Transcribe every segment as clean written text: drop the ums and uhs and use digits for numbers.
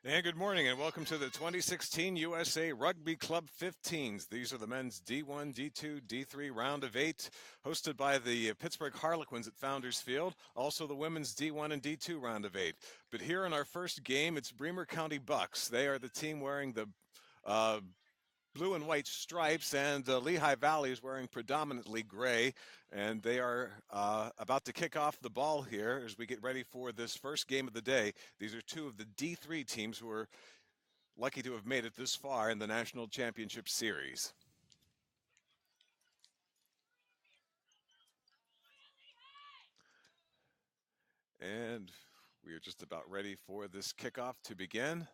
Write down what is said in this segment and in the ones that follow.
And good morning, and welcome to the 2016 USA Rugby Club 15s. These are the men's D1, D2, D3 round of 8, hosted by the Pittsburgh Harlequins at Founders Field. Also, the women's D1 and D2 round of 8. But here in our first game, it's Bremmer County Bucks. They are the team wearing the blue and white stripes, and Lehigh Valley is wearing predominantly gray, and they are about to kick off the ball here as we get ready for this first game of the day. These are two of the D3 teams who are lucky to have made it this far in the National Championship Series. And we are just about ready for this kickoff to begin.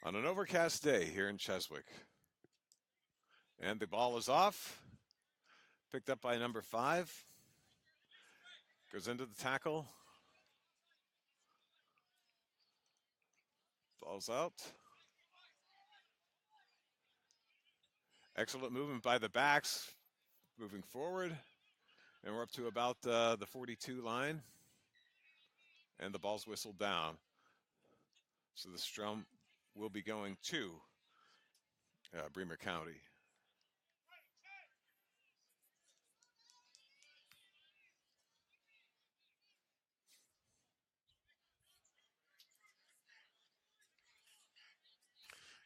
On an overcast day here in Cheswick. And the ball is off. Picked up by number 5. Goes into the tackle. Ball's out. Excellent movement by the backs. Moving forward. And we're up to about the 42 line. And the ball's whistled down. So the scrum will be going to Bremmer County.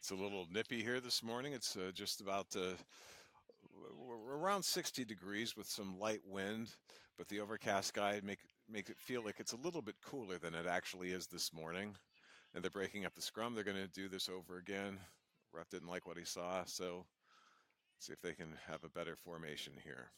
It's a little nippy here this morning. It's just about around 60 degrees with some light wind, but the overcast sky make it feel like it's a little bit cooler than it actually is this morning. And they're breaking up the scrum. They're going to do this over again. Ref didn't like what he saw, so see if they can have a better formation here.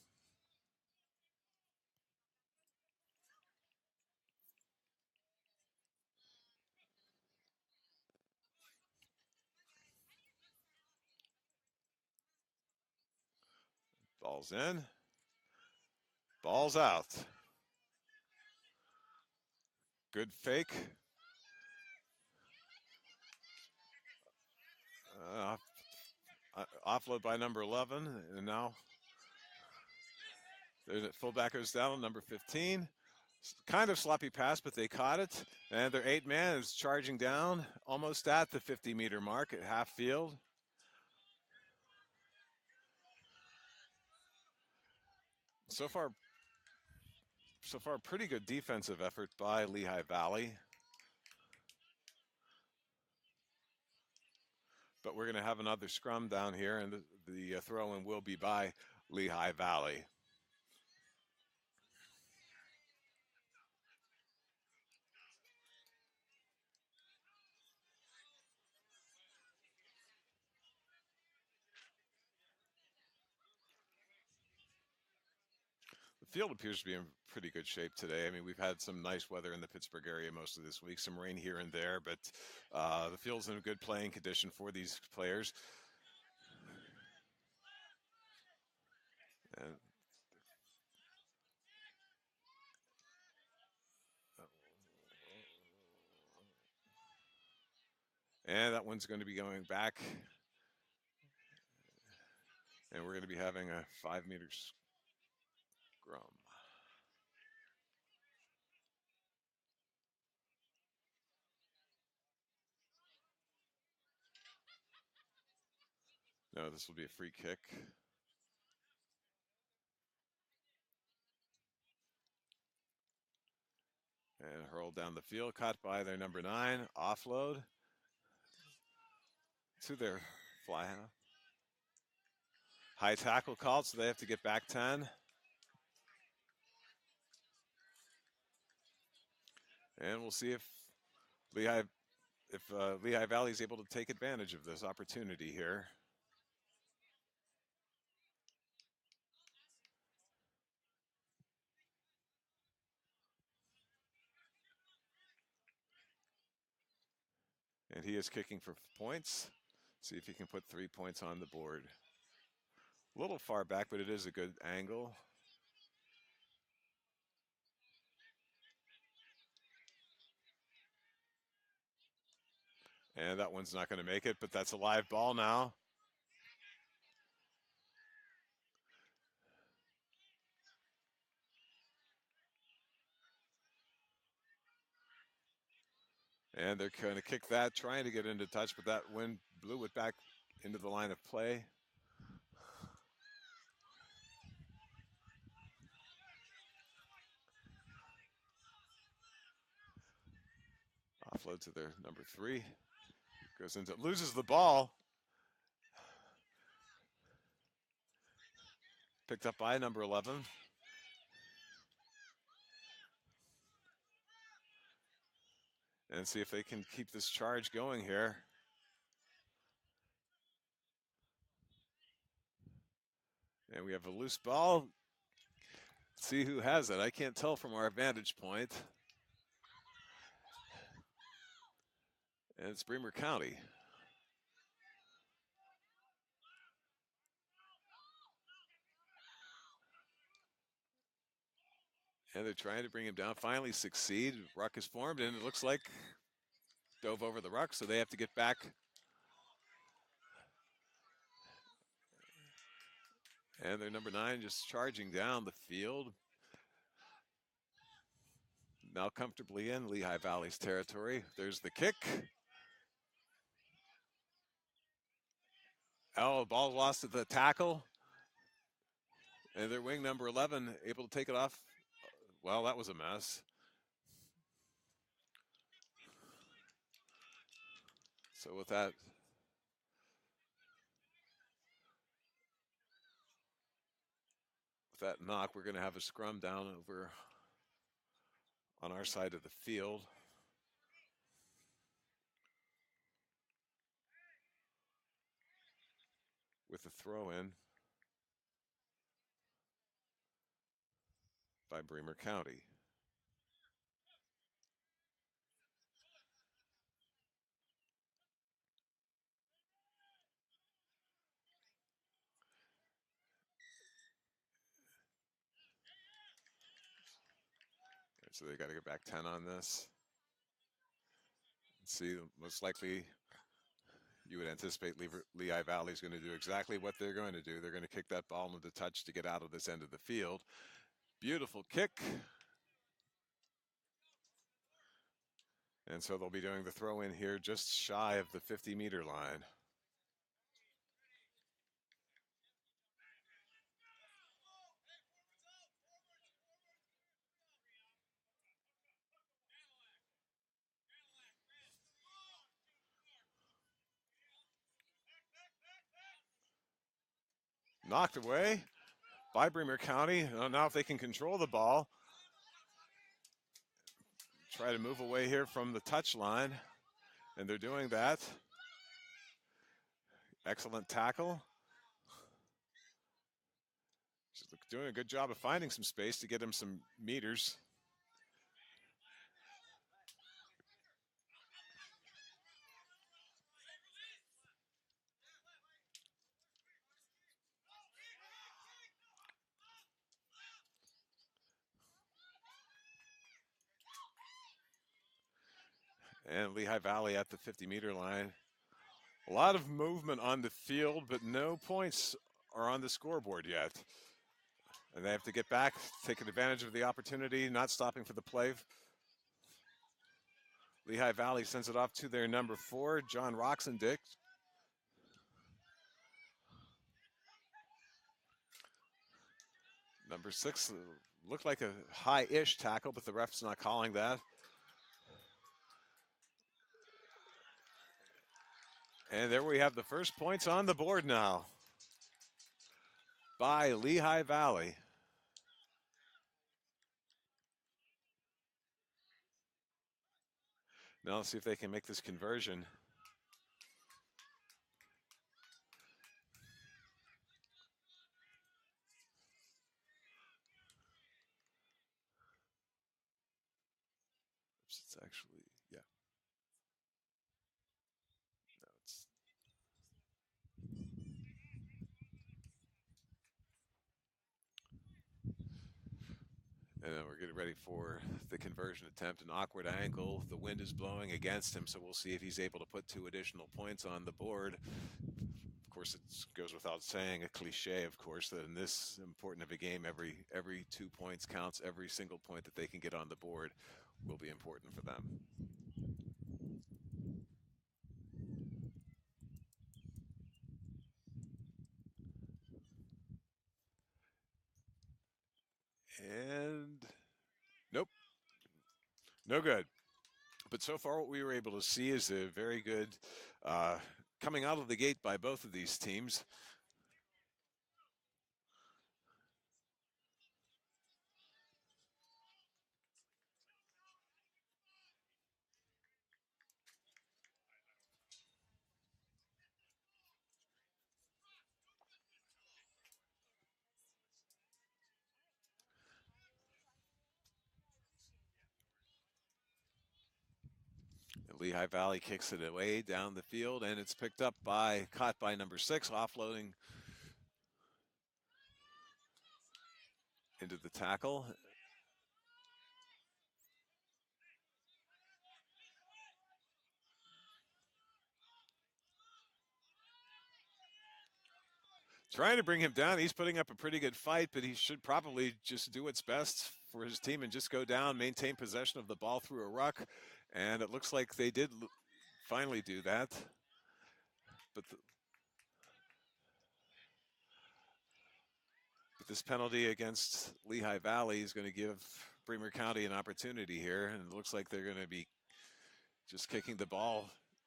Ball's in. Ball's out. Good fake. Offload by number 11, and now there's a fullback goes down, number 15. Kind of sloppy pass, but they caught it, and their 8-man is charging down almost at the 50-meter mark at half field. So far, pretty good defensive effort by Lehigh Valley. But we're going to have another scrum down here, and the throw-in will be by Lehigh Valley. The field appears to be in pretty good shape today. I mean, we've had some nice weather in the Pittsburgh area most of this week, some rain here and there, but the field's in a good playing condition for these players. And that one's going to be going back. And we're going to be having a 5-meter scrum. No, this will be a free kick. And hurled down the field, caught by their number 9, offload to their fly half. High tackle called, so they have to get back 10. And we'll see if Lehigh Valley is able to take advantage of this opportunity here. And he is kicking for points. See if he can put 3 points on the board. A little far back, but it is a good angle. And that one's not going to make it, but that's a live ball now. And they're going to kick that, trying to get into touch, but that wind blew it back into the line of play. Offload to their number 3. Goes into, loses the ball. Picked up by number 11. And see if they can keep this charge going here. And we have a loose ball. Let's see who has it. I can't tell from our vantage point. And it's Bremmer County. And they're trying to bring him down. Finally succeed. Ruck is formed, and it looks like dove over the ruck, so they have to get back. And their number 9 just charging down the field. Now comfortably in Lehigh Valley's territory. There's the kick. Oh, ball lost at the tackle. And their wing number 11 able to take it off. Well, that was a mess. So with that knock, we're going to have a scrum down over on our side of the field. With the throw in by Bremmer County. So they got to get back 10 on this. See, most likely you would anticipate Lehigh Valley is going to do exactly what they're going to do. They're going to kick that ball into touch to get out of this end of the field. Beautiful kick. And so they'll be doing the throw in here just shy of the 50-meter line. Knocked away by Bremmer County. Now if they can control the ball, try to move away here from the touch line, and they're doing that. Excellent tackle. Just doing a good job of finding some space to get him some meters. And Lehigh Valley at the 50-meter line. A lot of movement on the field, but no points are on the scoreboard yet. And they have to get back, taking advantage of the opportunity, not stopping for the play. Lehigh Valley sends it off to their number 4, John Roxendick. Number 6 looked like a high-ish tackle, but the ref's not calling that. And there we have the first points on the board now by Lehigh Valley. Now let's see if they can make this conversion. It's actually, yeah. No, it's. And then we're getting ready for the conversion attempt. An awkward angle. The wind is blowing against him, so we'll see if he's able to put 2 additional points on the board. Of course, it goes without saying, a cliche, of course, that in this important of a game, every 2 points counts. Every single point that they can get on the board will be important for them. No good. But so far, what we were able to see is a very good uh, coming out of the gate by both of these teams. Lehigh Valley kicks it away down the field, and it's picked up by, caught by number 6, offloading into the tackle. Trying to bring him down. He's putting up a pretty good fight, but he should probably just do what's best for his team and just go down, maintain possession of the ball through a ruck. And it looks like they did finally do that. But, but this penalty against Lehigh Valley is going to give Bremer County an opportunity here. And it looks like they're going to be just kicking the ball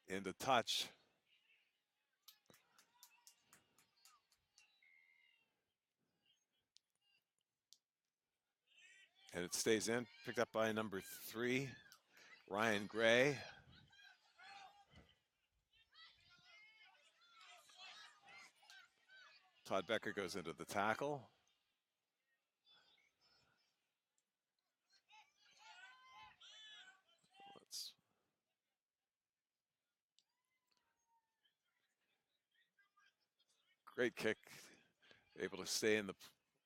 into touch. And it stays in, picked up by number 3, Ryan Gray. Todd Becker goes into the tackle. Let's great kick, able to stay in the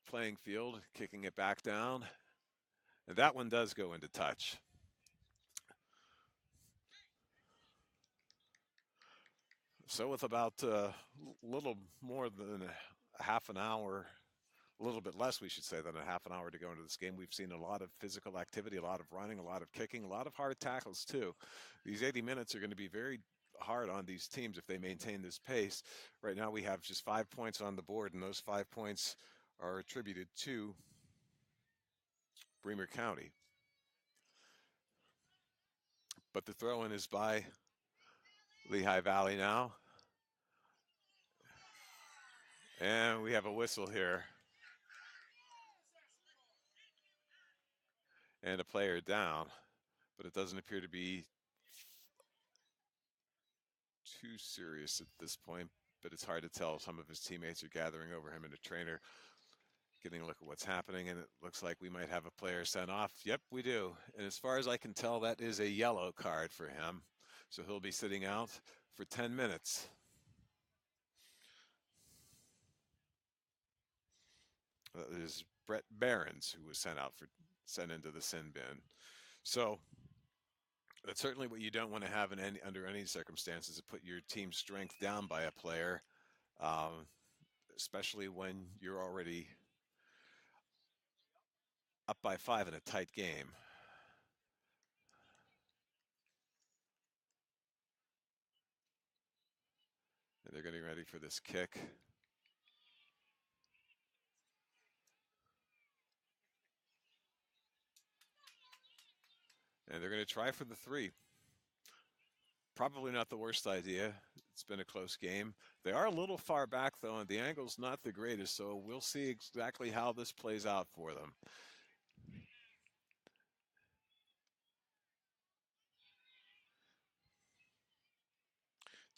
playing field, kicking it back down. And that one does go into touch. So with about a little more than a half an hour, a little bit less, we should say, than a half an hour to go into this game, we've seen a lot of physical activity, a lot of running, a lot of kicking, a lot of hard tackles too. These 80 minutes are going to be very hard on these teams if they maintain this pace. Right now we have just 5 points on the board, and those 5 points are attributed to Bremer County. But the throw-in is by Lehigh Valley now. And we have a whistle here. And a player down. But it doesn't appear to be too serious at this point. But it's hard to tell. Some of his teammates are gathering over him, and a trainer getting a look at what's happening. And it looks like we might have a player sent off. Yep, we do. And as far as I can tell, that is a yellow card for him. So he'll be sitting out for 10 minutes. That is Brett Behrens, who was sent into the sin bin. So that's certainly what you don't want to have under any circumstances, to put your team's strength down by a player, um, especially when you're already up by 5 in a tight game. And they're getting ready for this kick. And they're going to try for the 3. Probably not the worst idea. It's been a close game. They are a little far back, though, and the angle's not the greatest, so we'll see exactly how this plays out for them.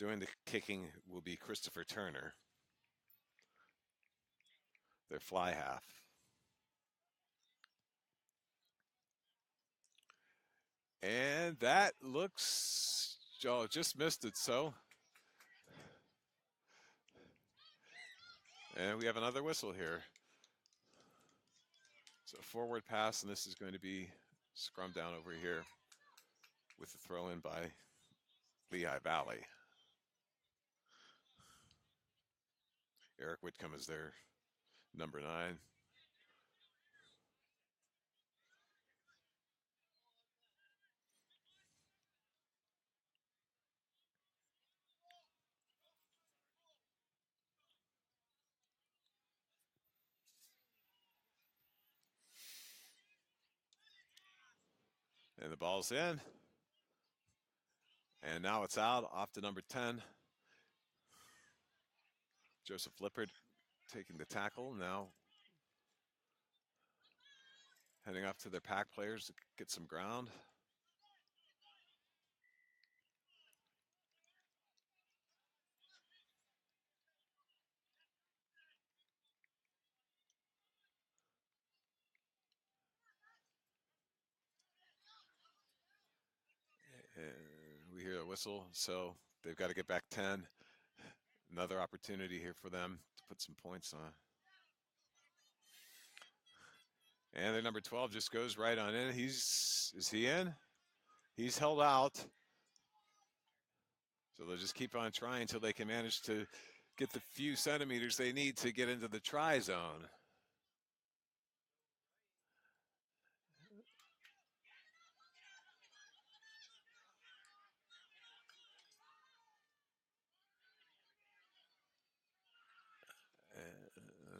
Doing the kicking will be Christopher Turner, their fly half. And that looks, oh, just missed it, so. And we have another whistle here. So forward pass, and this is going to be scrum down over here with the throw in by Lehigh Valley. Eric Whitcomb is their number 9. And the ball's in. And now it's out off to number 10. Joseph Lippert taking the tackle. Now heading off to their pack players to get some ground. And we hear a whistle, so they've got to get back 10. Another opportunity here for them to put some points on. And their number 12 just goes right on in. Is he in? He's held out. So they'll just keep on trying until they can manage to get the few centimeters they need to get into the try zone.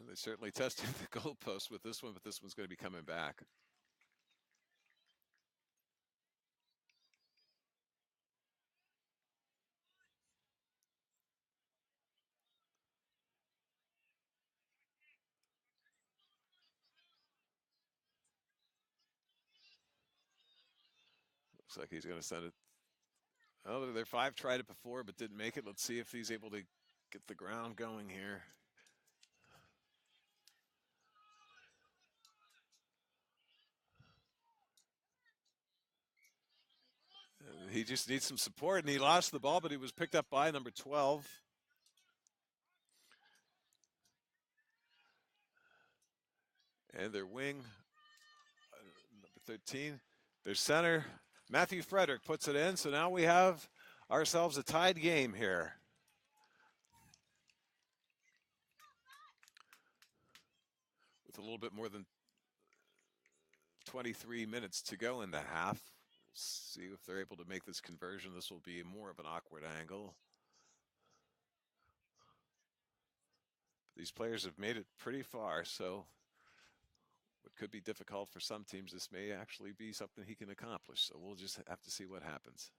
They're certainly testing the goalpost with this one, but this one's going to be coming back. Looks like he's going to send it. Oh, their 5 tried it before but didn't make it. Let's see if he's able to get the ground going here. He just needs some support, and he lost the ball, but he was picked up by number 12. And their wing, number 13, their center, Matthew Frederick puts it in. So now we have ourselves a tied game here. With a little bit more than 23 minutes to go in the half. We'll see if they're able to make this conversion. This will be more of an awkward angle. These players have made it pretty far, so what could be difficult for some teams, this may actually be something he can accomplish. So we'll just have to see what happens.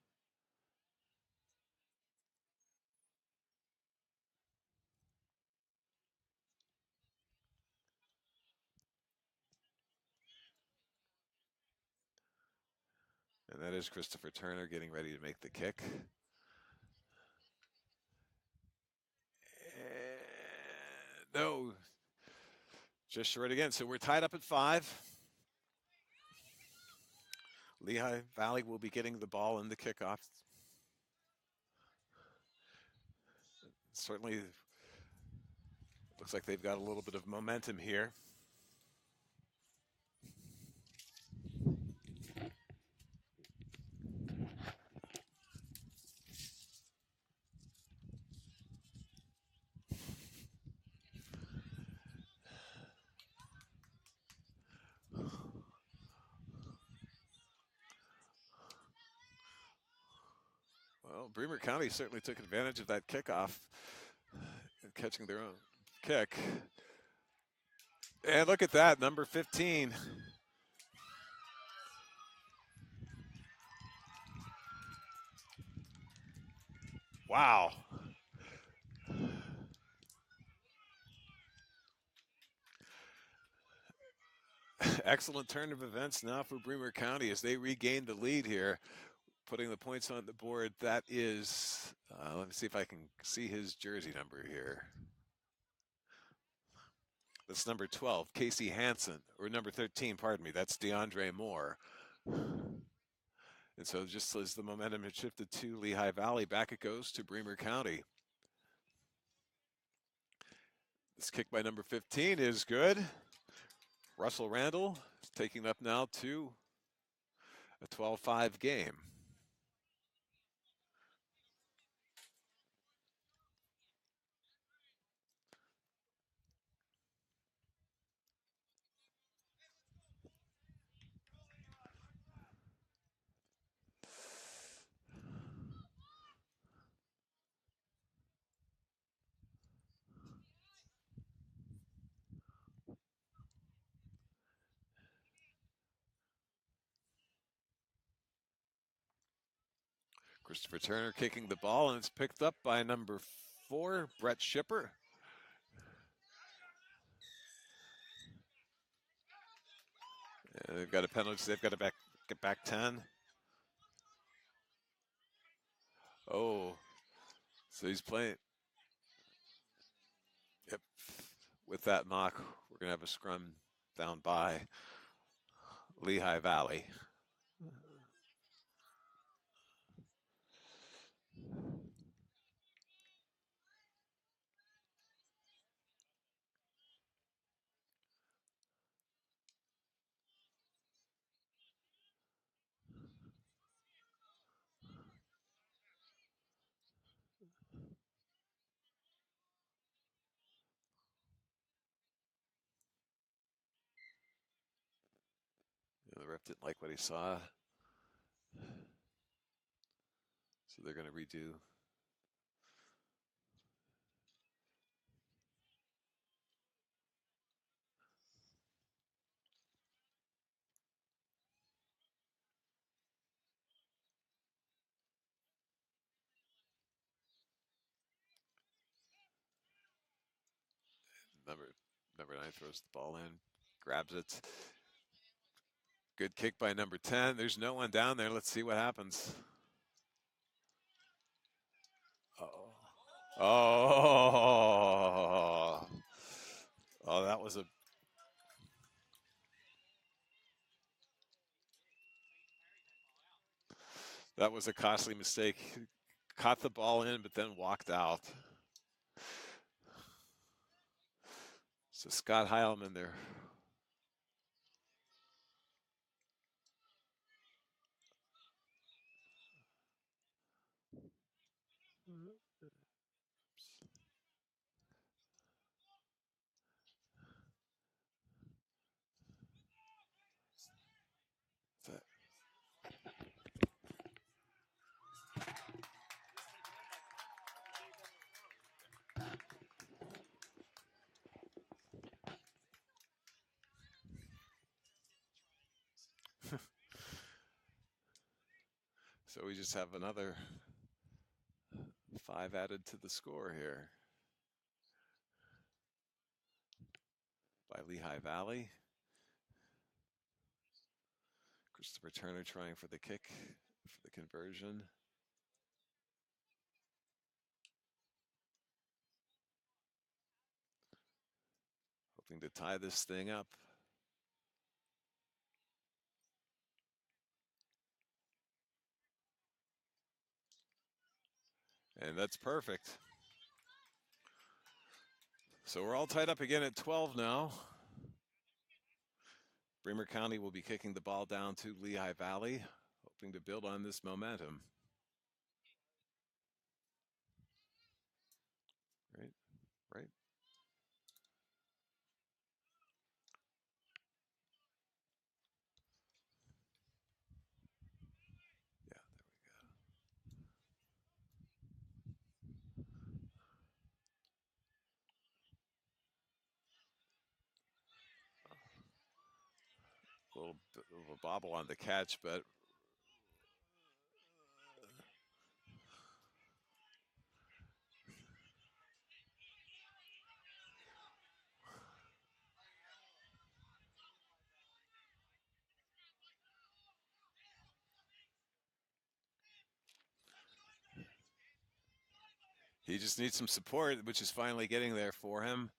And that is Christopher Turner getting ready to make the kick. And no, just short again. So we're tied up at 5. Lehigh Valley will be getting the ball in the kickoff. Certainly looks like they've got a little bit of momentum here. Well, Bremmer County certainly took advantage of that kickoff, catching their own kick. And look at that, number 15. Wow. Excellent turn of events now for Bremmer County as they regain the lead here, putting the points on the board. That is, let me see if I can see his jersey number here. That's number 12, Casey Hansen, or number 13, pardon me, that's DeAndre Moore. And so just as the momentum had shifted to Lehigh Valley, back it goes to Bremmer County. This kick by number 15 is good. Russell Randall is taking up now to a 12-5 game. Christopher Turner kicking the ball, and it's picked up by number 4, Brett Shipper. And they've got a penalty, so they've got to get back 10. Oh, so he's playing. Yep. With that knock, we're going to have a scrum down by Lehigh Valley. The ref didn't like what he saw, so they're going to redo. Number 9 throws the ball in, grabs it. Good kick by number 10. There's no one down there. Let's see what happens. Oh, oh, that was a costly mistake. Caught the ball in, but then walked out. So Scott Heilman there. So we just have another 5 added to the score here by Lehigh Valley. Christopher Turner trying for the kick, for the conversion. Hoping to tie this thing up. And that's perfect. So we're all tied up again at 12 now. Bremmer County will be kicking the ball down to Lehigh Valley, hoping to build on this momentum. Right, right. Yeah, there we go. A little bit of a bobble on the catch, but he just needs some support, which is finally getting there for him.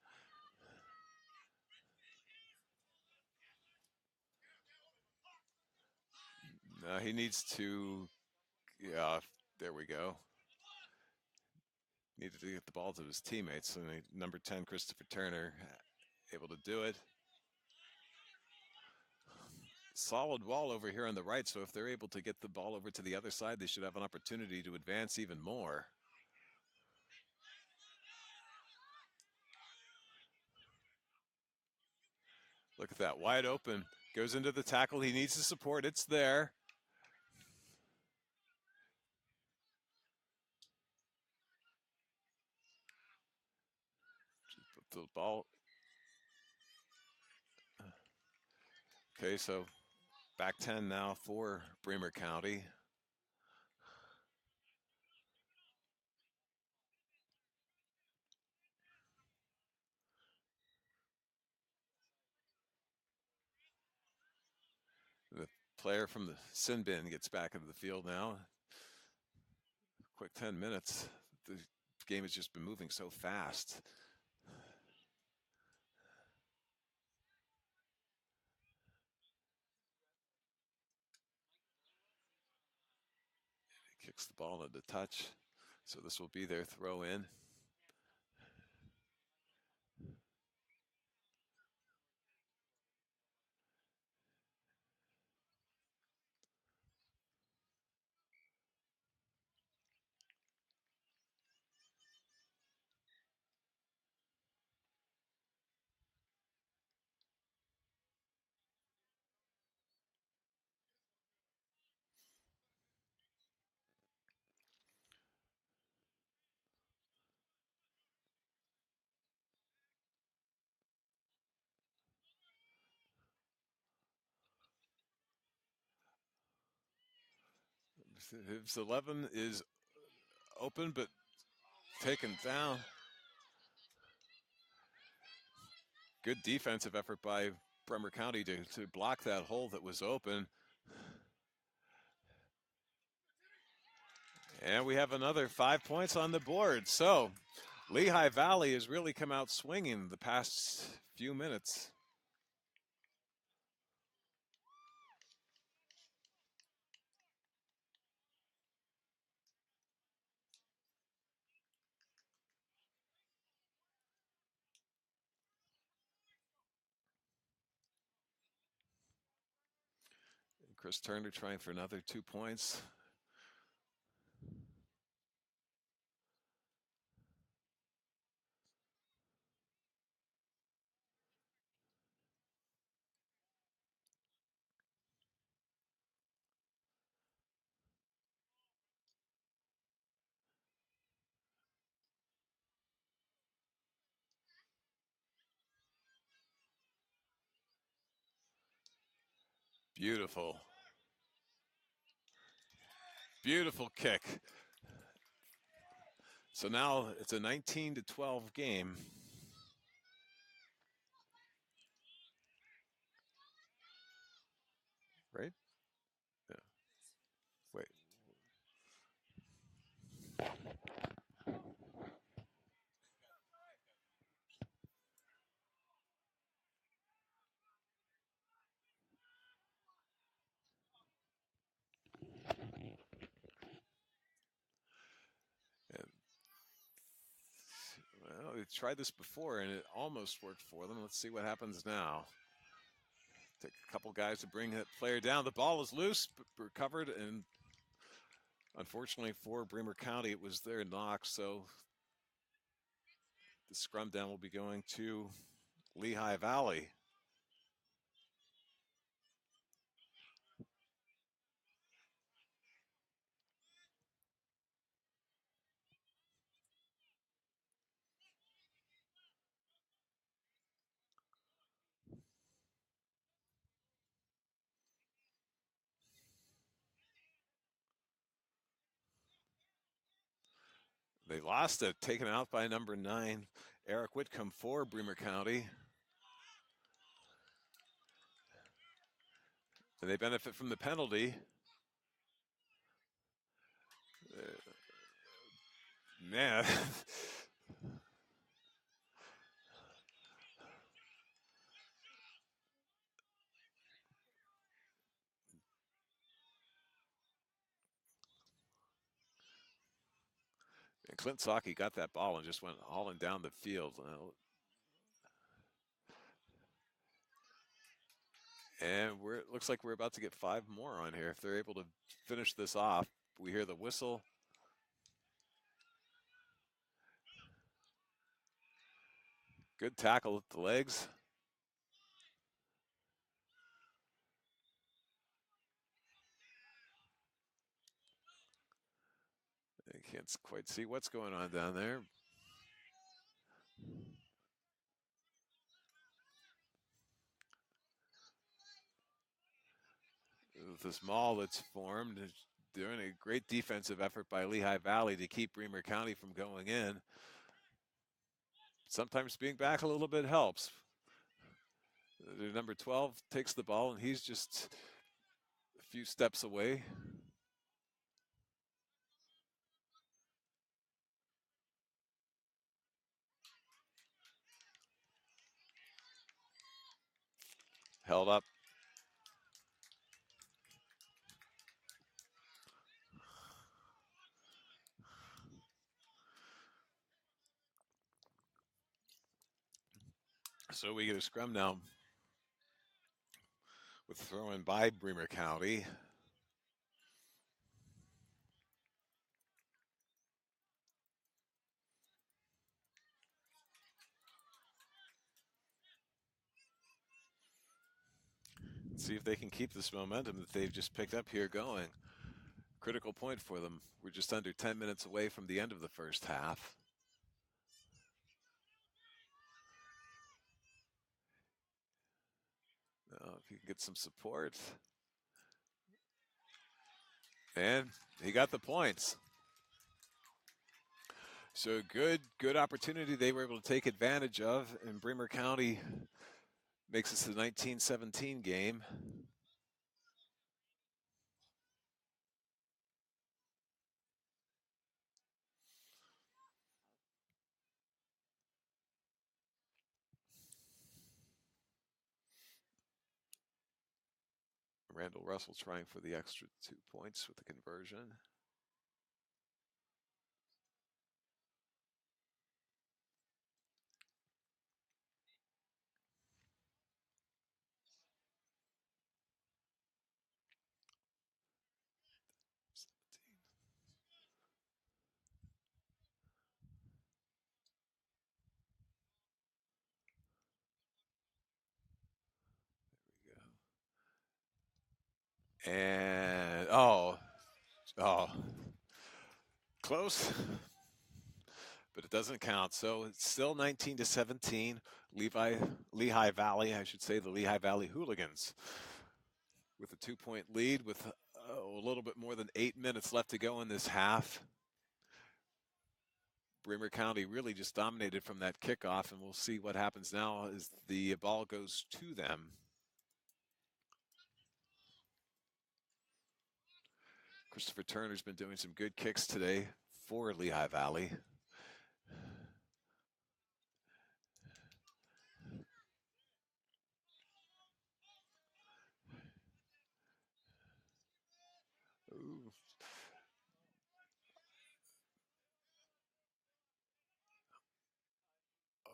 He needs to, yeah, there we go. Needed to get the ball to his teammates. And number 10, Christopher Turner, able to do it. Solid wall over here on the right, so if they're able to get the ball over to the other side, they should have an opportunity to advance even more. Look at that, wide open. Goes into the tackle. He needs the support. It's there. Put the ball. Okay, so back 10 now for Bremmer County. The player from the sin bin gets back into the field now. Quick 10 minutes. The game has just been moving so fast. He kicks the ball into touch. So this will be their throw in. His 11 is open, but taken down. Good defensive effort by Bremmer County to block that hole that was open. And we have another 5 points on the board. So Lehigh Valley has really come out swinging the past few minutes. Chris Turner trying for another 2 points. Beautiful. Beautiful kick. So now it's a 19-12 game. Right? Yeah. Wait. And, well, they tried this before and it almost worked for them. Let's see what happens now. Take a couple guys to bring that player down. The ball is loose, but recovered, and unfortunately for Bremmer County, it was their knock. So the scrum down will be going to Lehigh Valley. They lost it, taken out by number 9, Eric Whitcomb for Bremer County. And they benefit from the penalty. Man. And Clint Sockey got that ball and just went hauling down the field. And it looks like we're about to get 5 more on here. If they're able to finish this off, we hear the whistle. Good tackle at the legs. I can't quite see what's going on down there. This maul that's formed, doing a great defensive effort by Lehigh Valley to keep Bremer County from going in. Sometimes being back a little bit helps. Number 12 takes the ball, and he's just few steps away. Held up. So we get a scrum now with throw-in by Bremer County. See if they can keep this momentum that they've just picked up here going. Critical point for them. We're just under 10 minutes away from the end of the first half. Now, if you can get some support. And he got the points. So good opportunity they were able to take advantage of, and Bremer County makes this the 1917 game. Randall Russell trying for the extra 2 points with the conversion. And oh, close, but it doesn't count. So it's still 19-17. Lehigh Valley, I should say, the Lehigh Valley Hooligans, with a 2-point lead with a little bit more than 8 minutes left to go in this half. Bremer County really just dominated from that kickoff, and we'll see what happens now as the ball goes to them. Christopher Turner's been doing some good kicks today for Lehigh Valley. Ooh.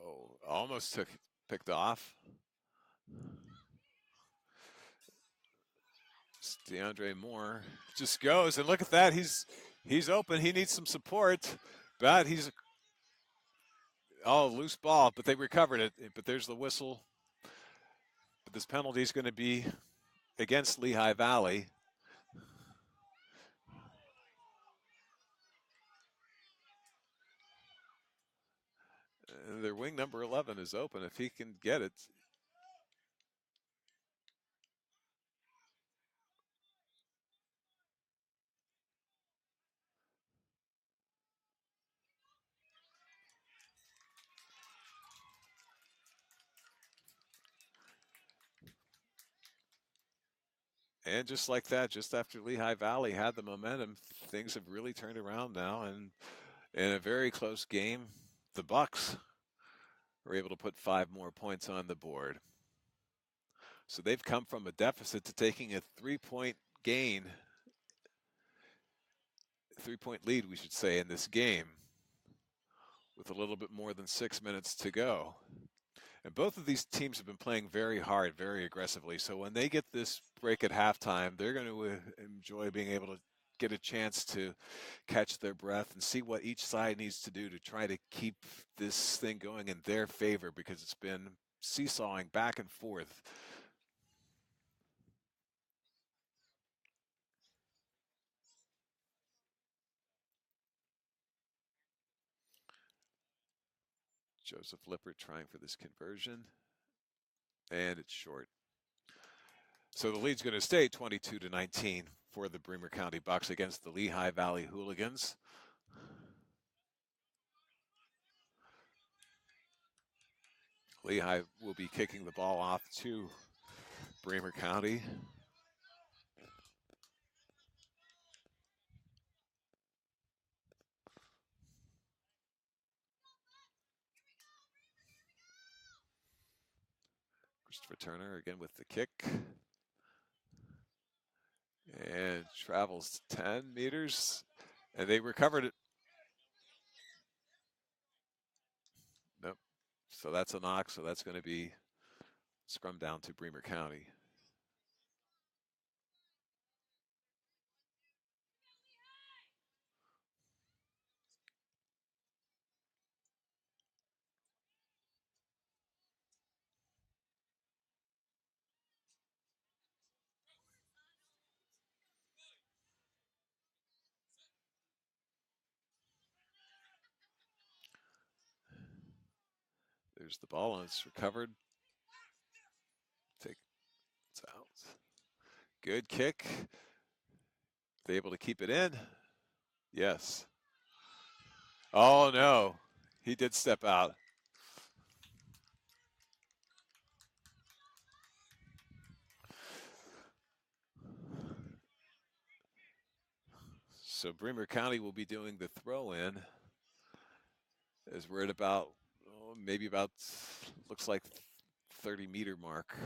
Oh, almost picked off. It's DeAndre Moore just goes, and look at that. He's open. He needs some support. But he's loose ball, but they recovered it. But there's the whistle. But this penalty is going to be against Lehigh Valley. Their wing number 11 is open. If he can get it. And just like that, just after Lehigh Valley had the momentum, things have really turned around now. And in a very close game, the Bucks were able to put 5 more points on the board. So they've come from a deficit to taking a 3-point gain, 3-point lead, we should say, in this game with a little bit more than 6 minutes to go. And both of these teams have been playing very hard, very aggressively. So when they get this break at halftime, they're going to enjoy being able to get a chance to catch their breath and see what each side needs to do to try to keep this thing going in their favor, because it's been seesawing back and forth. Joseph Lippert trying for this conversion, and it's short. So the lead's going to stay 22-19 for the Bremer County Bucks against the Lehigh Valley Hooligans. Lehigh will be kicking the ball off to Bremer County. Christopher Turner again with the kick. And travels 10 meters. And they recovered it. Nope. So that's a knock. So that's going to be scrum down to Bremmer County. There's the ball, and it's recovered. It's out. Good kick. They able to keep it in? Yes. Oh, no. He did step out. So Bremmer County will be doing the throw-in as we're at about, maybe about, looks like 30-meter mark.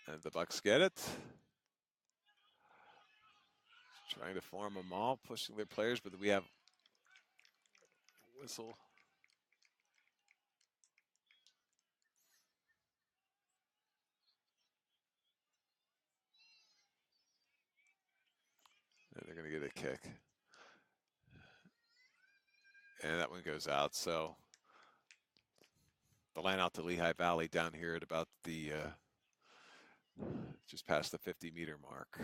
And the Bucks get it. Trying to form them all, pushing their players, but we have a whistle. And they're going to get a kick. And that one goes out. So the line out to Lehigh Valley down here at about the, just past the 50-meter mark.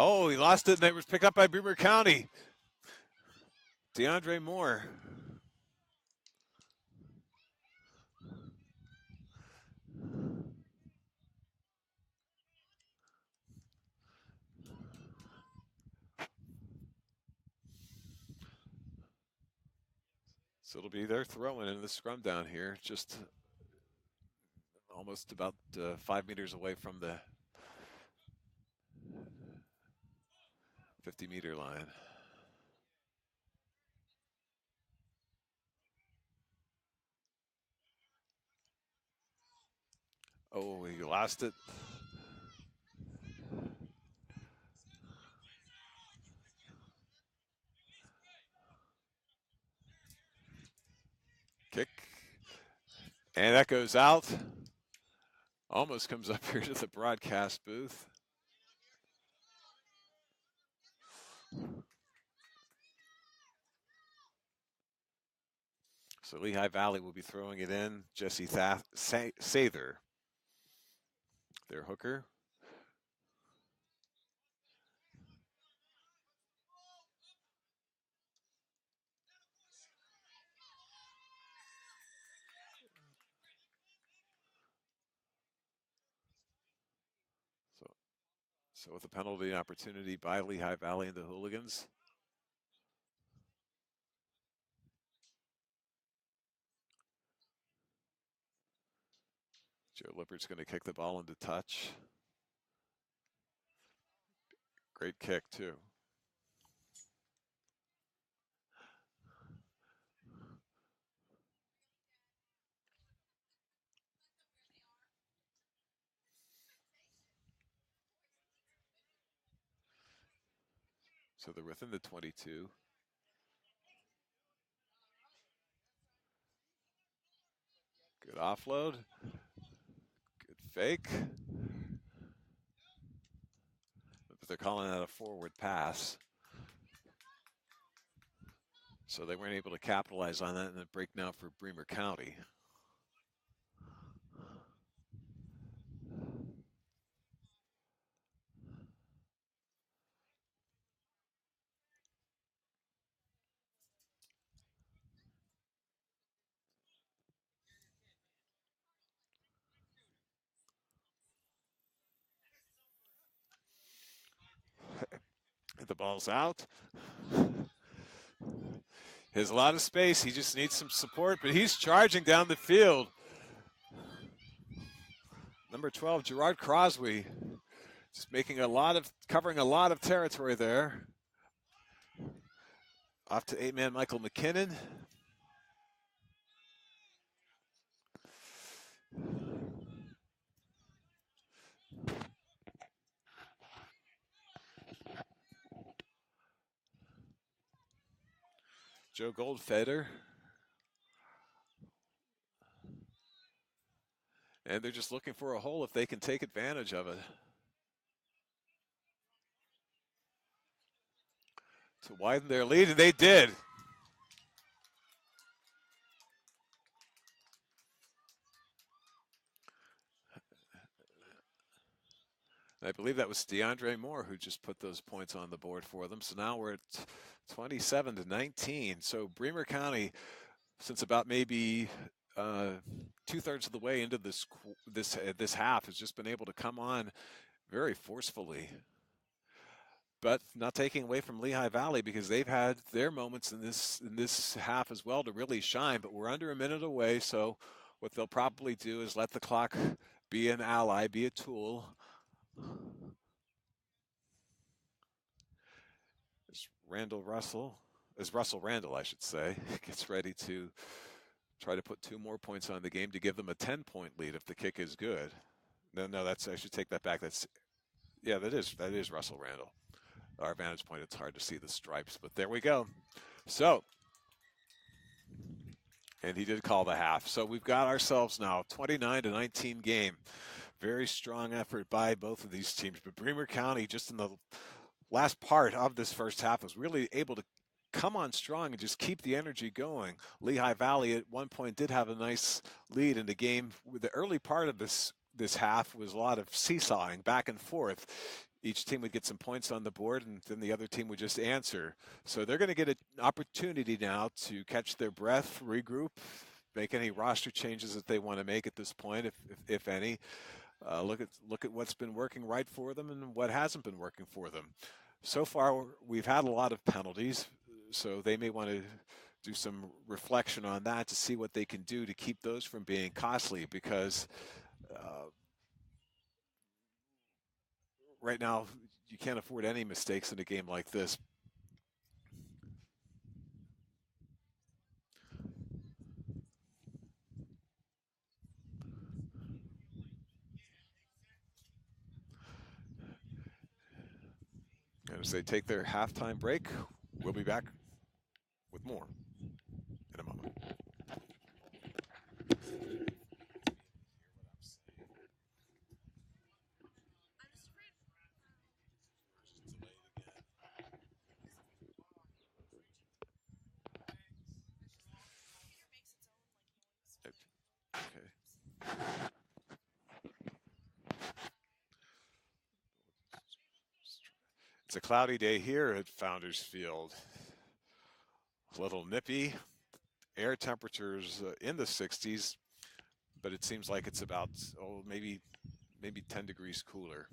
Oh, he lost it, and it was picked up by Bremmer County. DeAndre Moore. So it'll be their throwing in the scrum down here, just almost about 5 meters away from the 50-meter line. Oh, he lost it. Kick. And that goes out. Almost comes up here to the broadcast booth. So Lehigh Valley will be throwing it in. Jesse Sather, their hooker. So with a penalty opportunity by Lehigh Valley and the Hooligans. Joe Lippert's going to kick the ball into touch. Great kick, too. So they're within the 22. Good offload. Good fake. But they're calling that a forward pass. So they weren't able to capitalize on that, and a break now for Bremmer County. ball's out. He has a lot of space. He just needs some support, but he's charging down the field. Number 12, Gerard Crosby, just covering a lot of territory there. Off to 8-man Michael McKinnon. Joe Goldfeder. And they're just looking for a hole if they can take advantage of it. To widen their lead, and they did. I believe that was DeAndre Moore who just put those points on the board for them. So now we're at 27-19. So Bremer County, since about maybe 2/3 of the way into this half, has just been able to come on very forcefully. But not taking away from Lehigh Valley, because they've had their moments in this half as well to really shine. But we're under a minute away, so what they'll probably do is let the clock be an ally, be a tool. Russell Randall, I should say, gets ready to try to put 2 more points on the game to give them a 10-point lead if the kick is good. No, I should take that back. That is Russell Randall. Our vantage point, it's hard to see the stripes, but there we go. So, and he did call the half. So we've got ourselves now 29-19 game. Very strong effort by both of these teams. But Bremer County, just in the last part of this first half, was really able to come on strong and just keep the energy going. Lehigh Valley at one point did have a nice lead in the game. The early part of this half was a lot of seesawing back and forth. Each team would get some points on the board, and then the other team would just answer. So they're going to get an opportunity now to catch their breath, regroup, make any roster changes that they want to make at this point, if any. Look at what's been working right for them and what hasn't been working for them. So far, we've had a lot of penalties, so they may want to do some reflection on that to see what they can do to keep those from being costly, because right now you can't afford any mistakes in a game like this. And as they take their halftime break, we'll be back with more in a moment. Okay. It's a cloudy day here at Founders Field. A little nippy. Air temperatures in the 60s, but it seems like it's about maybe 10 degrees cooler.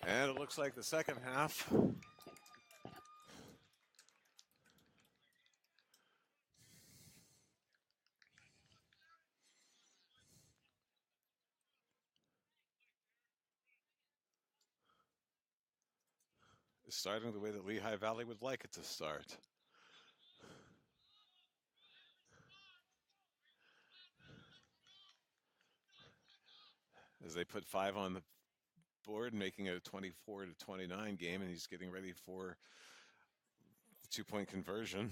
And it looks like the second half is starting the way that Lehigh Valley would like it to start. As they put 5 on the board, making it a 24-29 game, and he's getting ready for the 2-point conversion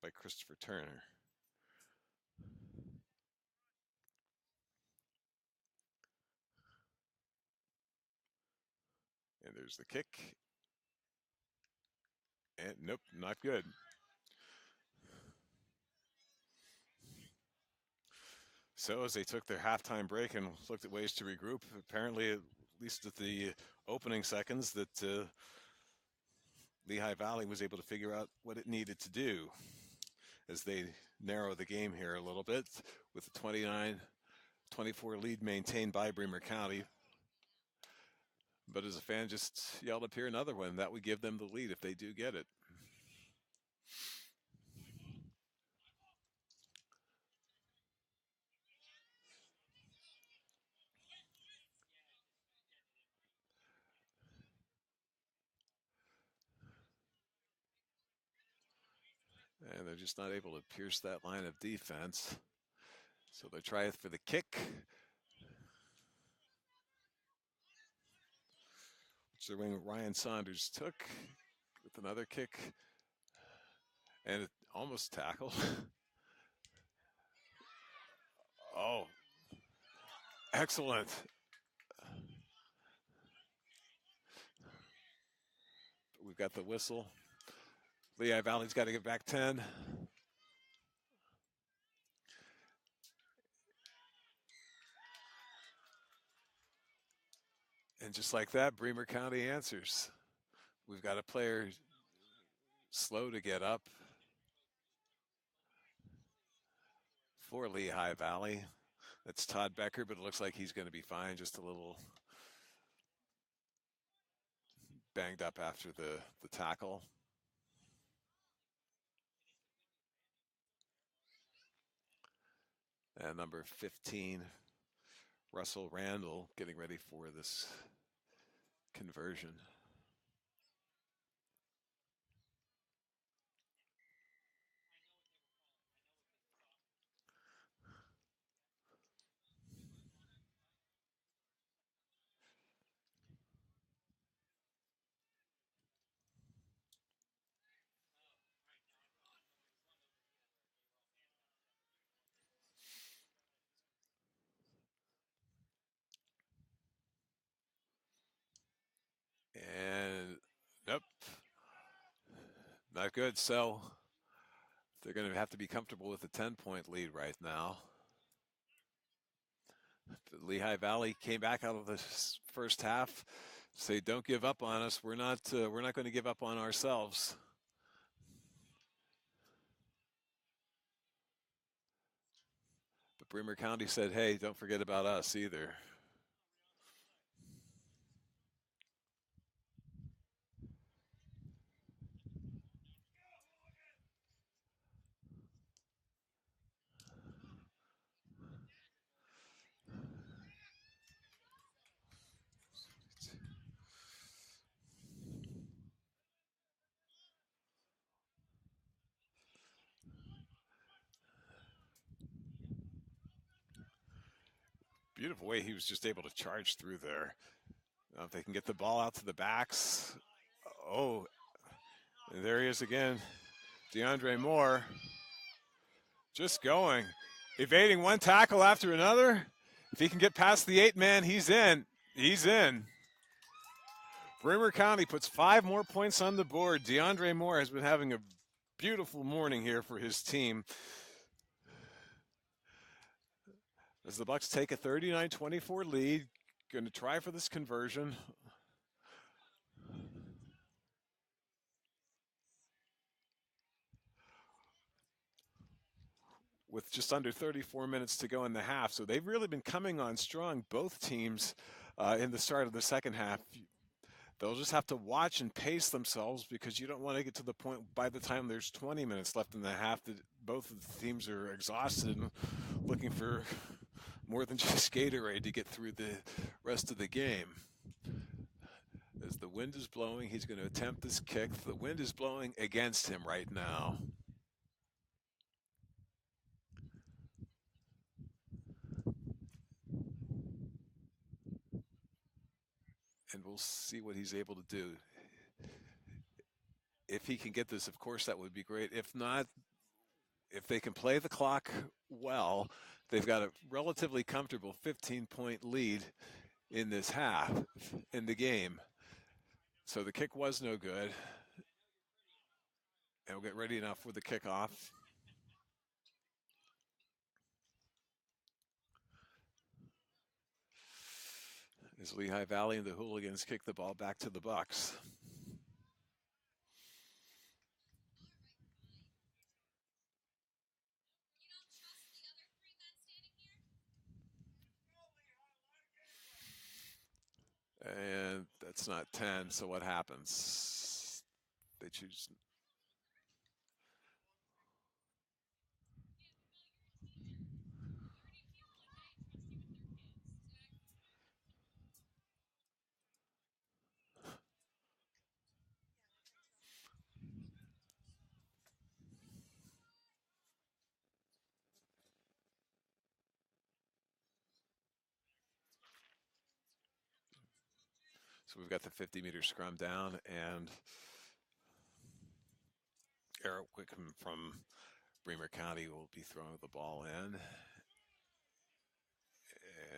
by Christopher Turner. And there's the kick. And nope, not good. So as they took their halftime break and looked at ways to regroup, apparently, at least at the opening seconds, that Lehigh Valley was able to figure out what it needed to do as they narrow the game here a little bit with the 29-24 lead maintained by Bremmer County. But as a fan just yelled up here, another one, that would give them the lead if they do get it. And they're just not able to pierce that line of defense. So they try it for the kick, which the wing Ryan Saunders took with another kick. And it almost tackled. Oh, excellent. We've got the whistle. Lehigh Valley's got to get back 10. And just like that, Bremmer County answers. We've got a player slow to get up for Lehigh Valley. That's Todd Becker, but it looks like he's going to be fine. Just a little banged up after the tackle. And number 15, Russell Randall, getting ready for this conversion. And nope, not good. So they're going to have to be comfortable with a 10-point lead right now. But Lehigh Valley came back out of the first half. Say, don't give up on us. We're not going to give up on ourselves. But Bremmer County said, hey, don't forget about us either. Beautiful way he was just able to charge through there. Now if they can get the ball out to the backs. Oh, and there he is again. DeAndre Moore just going, evading one tackle after another. If he can get past the 8-man, he's in. He's in. Bremmer County puts 5 more points on the board. DeAndre Moore has been having a beautiful morning here for his team. As the Bucks take a 39-24 lead, going to try for this conversion. with just under 34 minutes to go in the half. So they've really been coming on strong, both teams, in the start of the second half. They'll just have to watch and pace themselves because you don't want to get to the point by the time there's 20 minutes left in the half that both of the teams are exhausted and looking for more than just Gatorade to get through the rest of the game. As the wind is blowing, he's going to attempt this kick. The wind is blowing against him right now. And we'll see what he's able to do. If he can get this, of course, that would be great. If not, if they can play the clock well, they've got a relatively comfortable 15-point lead in this half in the game. So the kick was no good. And we'll get ready now for the kickoff. As Lehigh Valley and the Hooligans kick the ball back to the Bucks. And that's not 10, so what happens? They choose. So we've got the 50-meter scrum down, and Eric Wickham from Bremmer County will be throwing the ball in.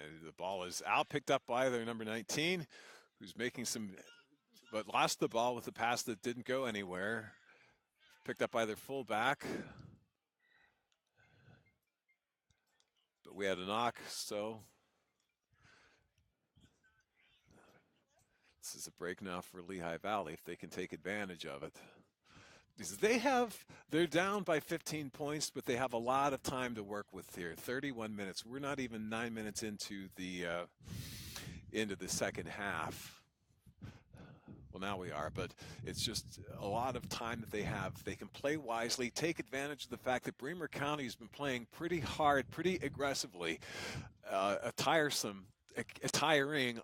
And the ball is out, picked up by their number 19, who's making some, but lost the ball with a pass that didn't go anywhere. Picked up by their fullback. But we had a knock, so this is a break now for Lehigh Valley if they can take advantage of it. Because they're down by 15 points, but they have a lot of time to work with here. 31 minutes. We're not even 9 minutes into the second half. Well, now we are, but it's just a lot of time that they have. They can play wisely, take advantage of the fact that Bremmer County has been playing pretty hard, pretty aggressively. A tiring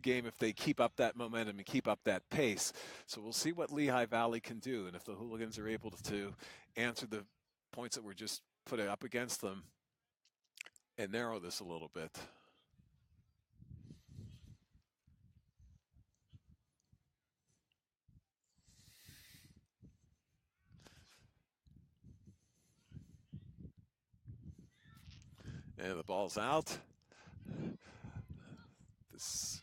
game if they keep up that momentum and keep up that pace. So we'll see what Lehigh Valley can do, and if the Hooligans are able to answer the points that were just put up against them and narrow this a little bit. And the ball's out. This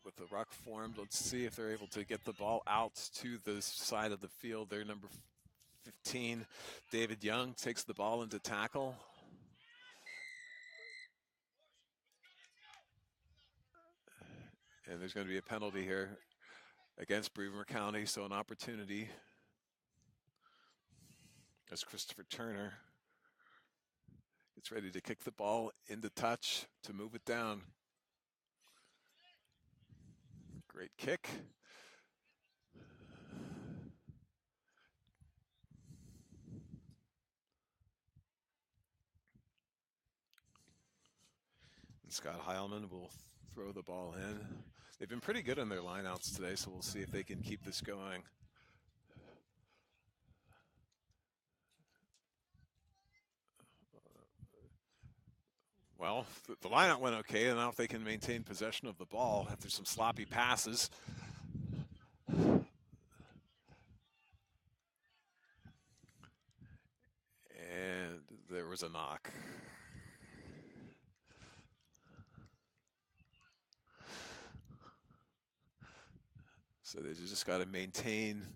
with the ruck formed, let's see if they're able to get the ball out to the side of the field. Their number 15, David Young, takes the ball into tackle. And there's going to be a penalty here against Bremmer County, so an opportunity as Christopher Turner gets ready to kick the ball into touch to move it down. Great kick. And Scott Heilman will throw the ball in. They've been pretty good on their lineouts today, so we'll see if they can keep this going. Well, the lineout went okay, and now if they can maintain possession of the ball after some sloppy passes. And there was a knock. So they just got to maintain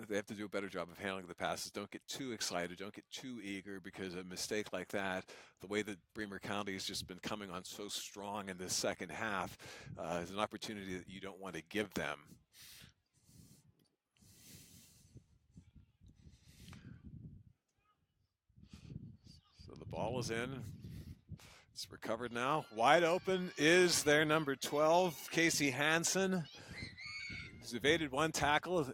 they have to do a better job of handling the passes. Don't get too excited. Don't get too eager, because a mistake like that, the way that Bremer County has just been coming on so strong in this second half, is an opportunity that you don't want to give them. So the ball is in. It's recovered now. Wide open is their number 12, Casey Hansen. He's evaded one tackle,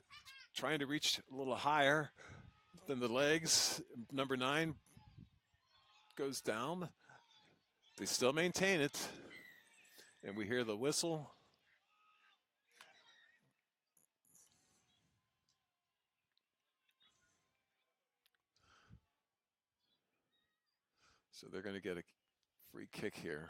trying to reach a little higher than the legs. Number 9 goes down. They still maintain it. And we hear the whistle. So they're going to get a free kick here.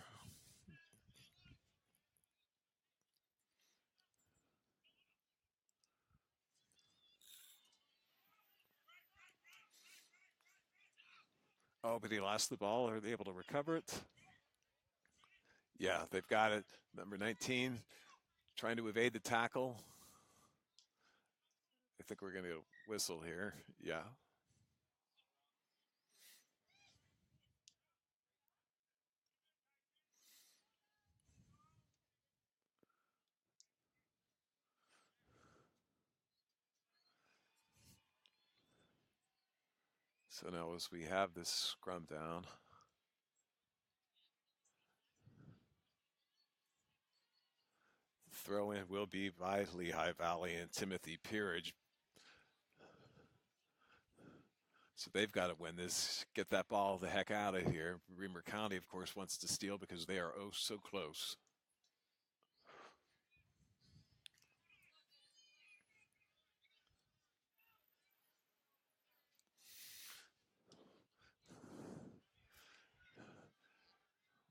Oh, but he lost the ball. Are they able to recover it? Yeah, they've got it. Number 19 trying to evade the tackle. I think we're going to whistle here. Yeah. So now as we have this scrum down, throw in will be by Lehigh Valley and Timothy Peerage. So they've got to win this, get that ball the heck out of here. Bremer County, of course, wants to steal because they are oh so close.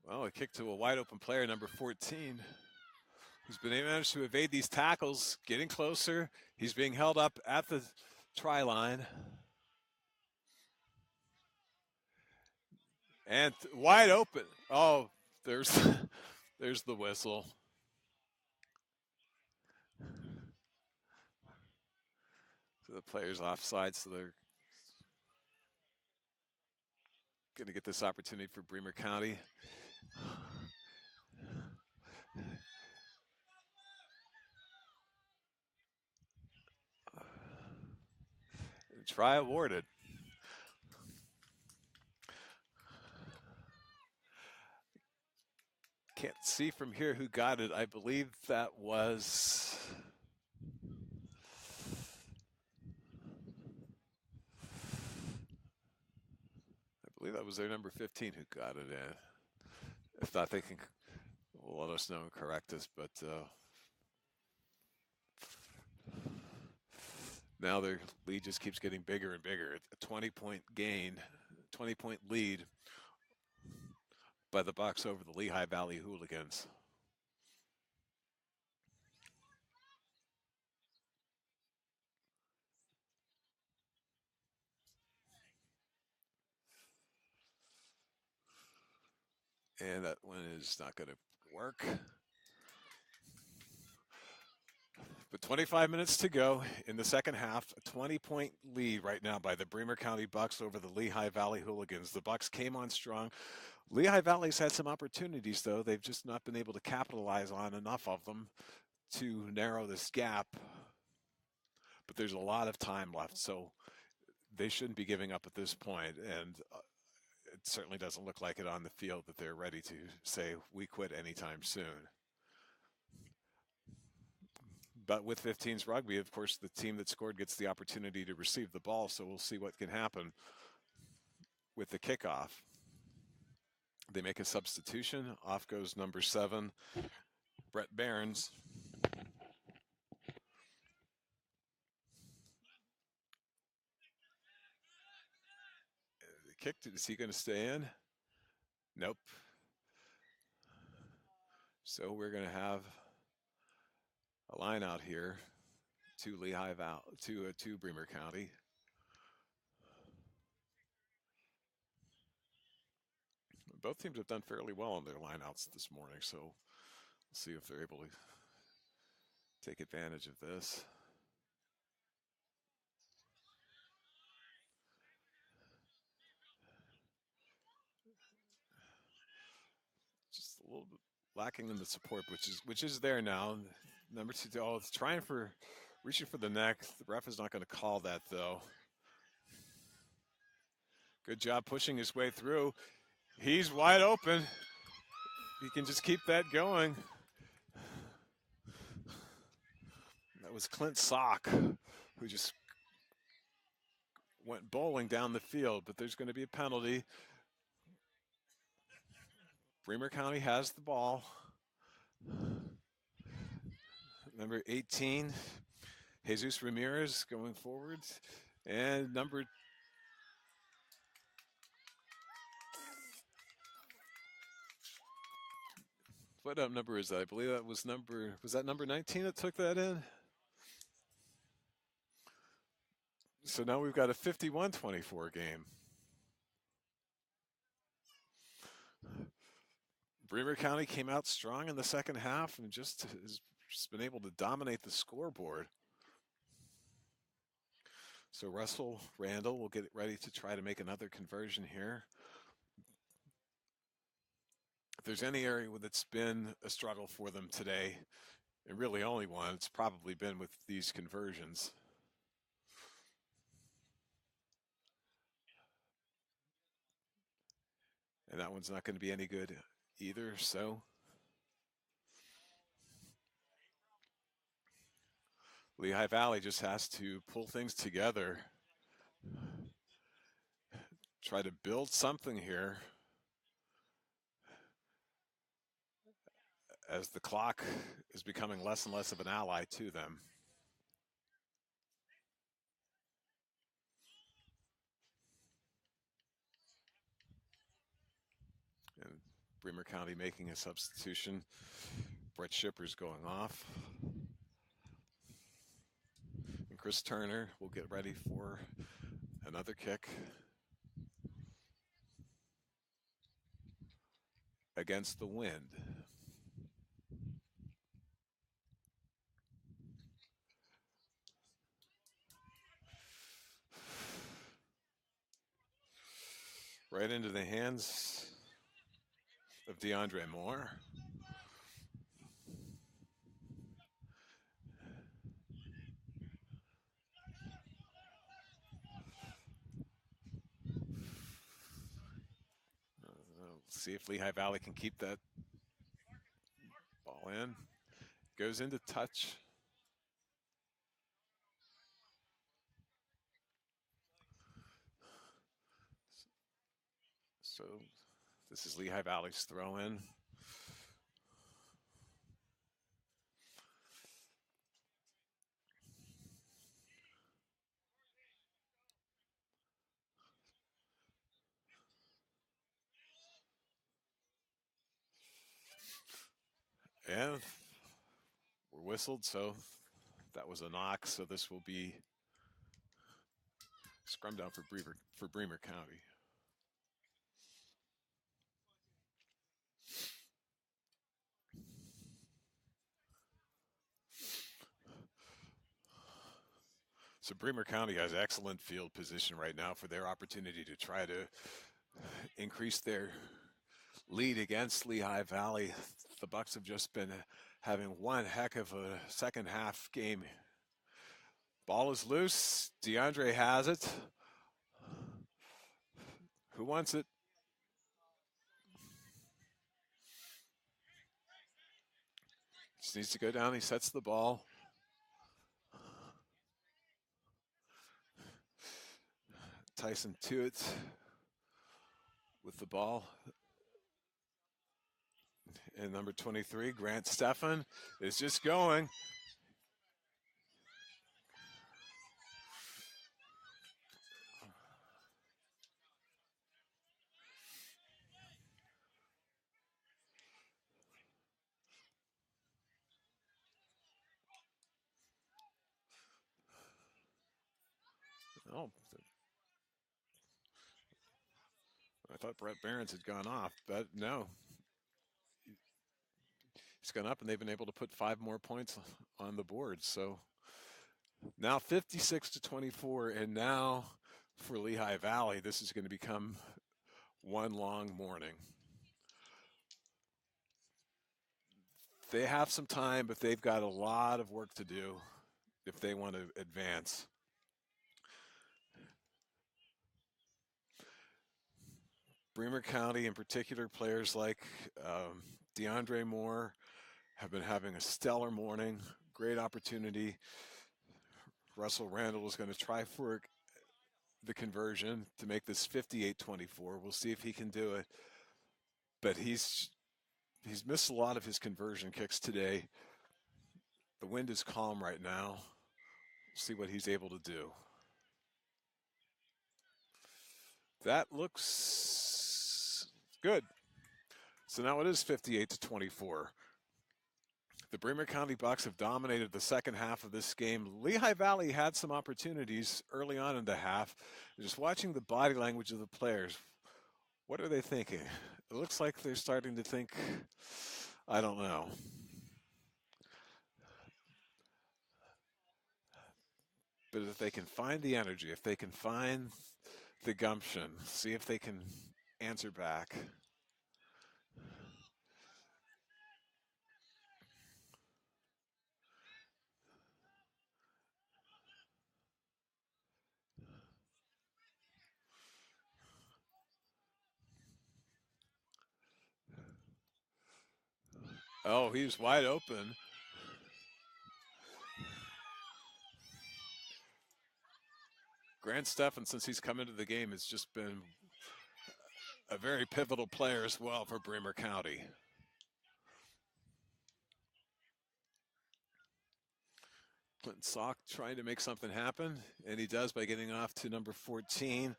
Well, a kick to a wide open player, number 14, who's been managed to evade these tackles, getting closer. He's being held up at the try line. And wide open. Oh, there's there's the whistle. So the player's offside, so they're going to get this opportunity for Bremer County. Try awarded. Can't see from here who got it. I believe that was... their number 15 who got it in. If not, they can let us know and correct us, but now their lead just keeps getting bigger and bigger. A 20-point gain, 20-point lead by the Bucks over the Lehigh Valley Hooligans. And that one is not going to work. But 25 minutes to go in the second half. A 20-point lead right now by the Bremer County Bucks over the Lehigh Valley Hooligans. The Bucks came on strong. Lehigh Valley's had some opportunities, though. They've just not been able to capitalize on enough of them to narrow this gap. But there's a lot of time left, so they shouldn't be giving up at this point. And it certainly doesn't look like it on the field that they're ready to say we quit anytime soon. But with 15's rugby, of course, the team that scored gets the opportunity to receive the ball, so we'll see what can happen with the kickoff. They make a substitution. Off goes number 7, Brett Barnes. The kick, is he going to stay in? Nope. So we're going to have a line out here to Lehigh Valley, to Bremer County. Both teams have done fairly well on their lineouts this morning, so we'll see if they're able to take advantage of this. little bit lacking in the support, which is there now. Number 2, oh, it's reaching for the neck. The ref is not going to call that though. Good job pushing his way through. He's wide open. He can just keep that going. That was Clint Sock, who just went bowling down the field, but there's going to be a penalty. Bremmer County has the ball. Number 18, Jesus Ramirez going forward. And what number is that? I believe that was number 19 that took that in? So now we've got a 51-24 game. Bremmer County came out strong in the second half and just has been able to dominate the scoreboard. So Russell Randall will get ready to try to make another conversion here. If there's any area that's been a struggle for them today, and really only one, it's probably been with these conversions. And that one's not going to be any good either, so Lehigh Valley just has to pull things together, try to build something here as the clock is becoming less and less of an ally to them. And Bremmer County making a substitution. Brett Shipper's going off. And Chris Turner will get ready for another kick against the wind. Right into the hands of DeAndre Moore. See if Lehigh Valley can keep that ball in. Goes into touch. So this is Lehigh Valley's throw in. And we're whistled, so that was a knock. So this will be scrum down for Bremmer County. So Bremmer County has excellent field position right now for their opportunity to try to increase their lead against Lehigh Valley. The Bucks have just been having one heck of a second half game. Ball is loose. DeAndre has it. Who wants it? Just needs to go down. He sets the ball. Tyson Tewitt with the ball. And number 23, Grant Stephan, is just going. Oh, I thought Brett Behrens had gone off, but no. He's gone up, and they've been able to put 5 more points on the board. So now 56-24, and now for Lehigh Valley, this is going to become one long morning. They have some time, but they've got a lot of work to do if they want to advance. Bremer County, in particular, players like DeAndre Moore have been having a stellar morning. Great opportunity. Russell Randall is going to try for the conversion to make this 58-24. We'll see if he can do it. But he's missed a lot of his conversion kicks today. The wind is calm right now. We'll see what he's able to do. That looks good. So now it is 58-24. The Bremer County Bucks have dominated the second half of this game. Lehigh Valley had some opportunities early on in the half. Just watching the body language of the players, what are they thinking? It looks like they're starting to think, I don't know. But if they can find the energy, if they can find the gumption, see if they can answer back. Oh, he's wide open. Grant Steffen, since he's come into the game, has just been a very pivotal player as well for Bremer County. Clinton Salk trying to make something happen, and he does by getting off to number 14,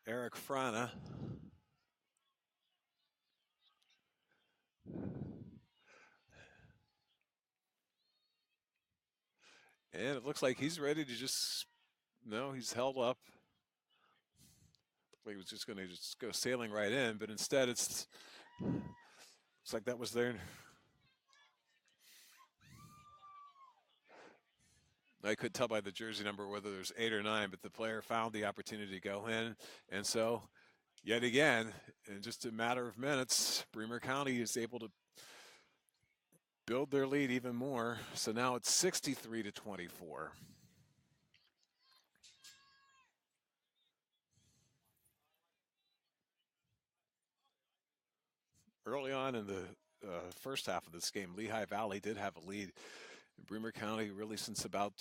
Eric Frana. And it looks like he's ready to no, he's held up. He was just going to go sailing right in, but instead looks like that was there. I could tell by the jersey number whether there's 8 or 9, but the player found the opportunity to go in. And so, yet again, in just a matter of minutes, Bremer County is able to build their lead even more. So now it's 63-24. Early on in the first half of this game, Lehigh Valley did have a lead. Bremer County, really since about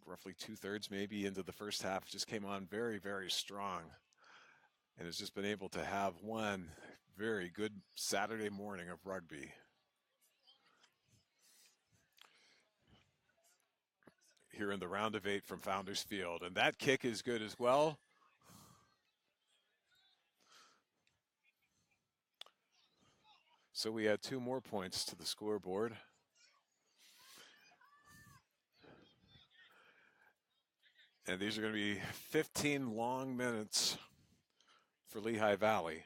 roughly 2/3 maybe into the first half, just came on very, very strong, and has just been able to have one very good Saturday morning of rugby. Here in the round of 8 from Founders Field, and that kick is good as well. So we add 2 more points to the scoreboard. And these are going to be 15 long minutes for Lehigh Valley.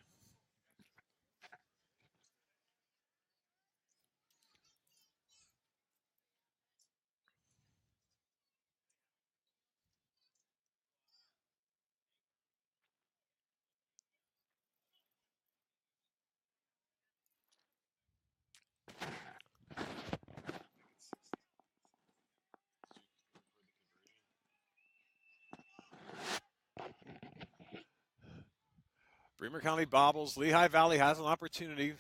Bremer County bobbles. Lehigh Valley has an opportunity.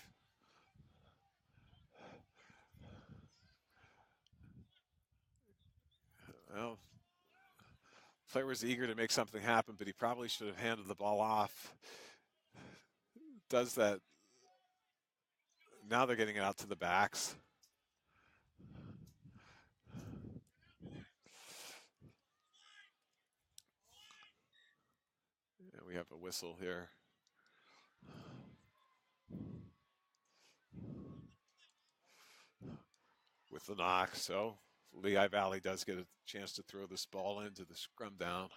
Well, player was eager to make something happen, but he probably should have handed the ball off. Does that. Now they're getting it out to the backs. And we have a whistle here. With the knock, so Lehigh Valley does get a chance to throw this ball into the scrum down.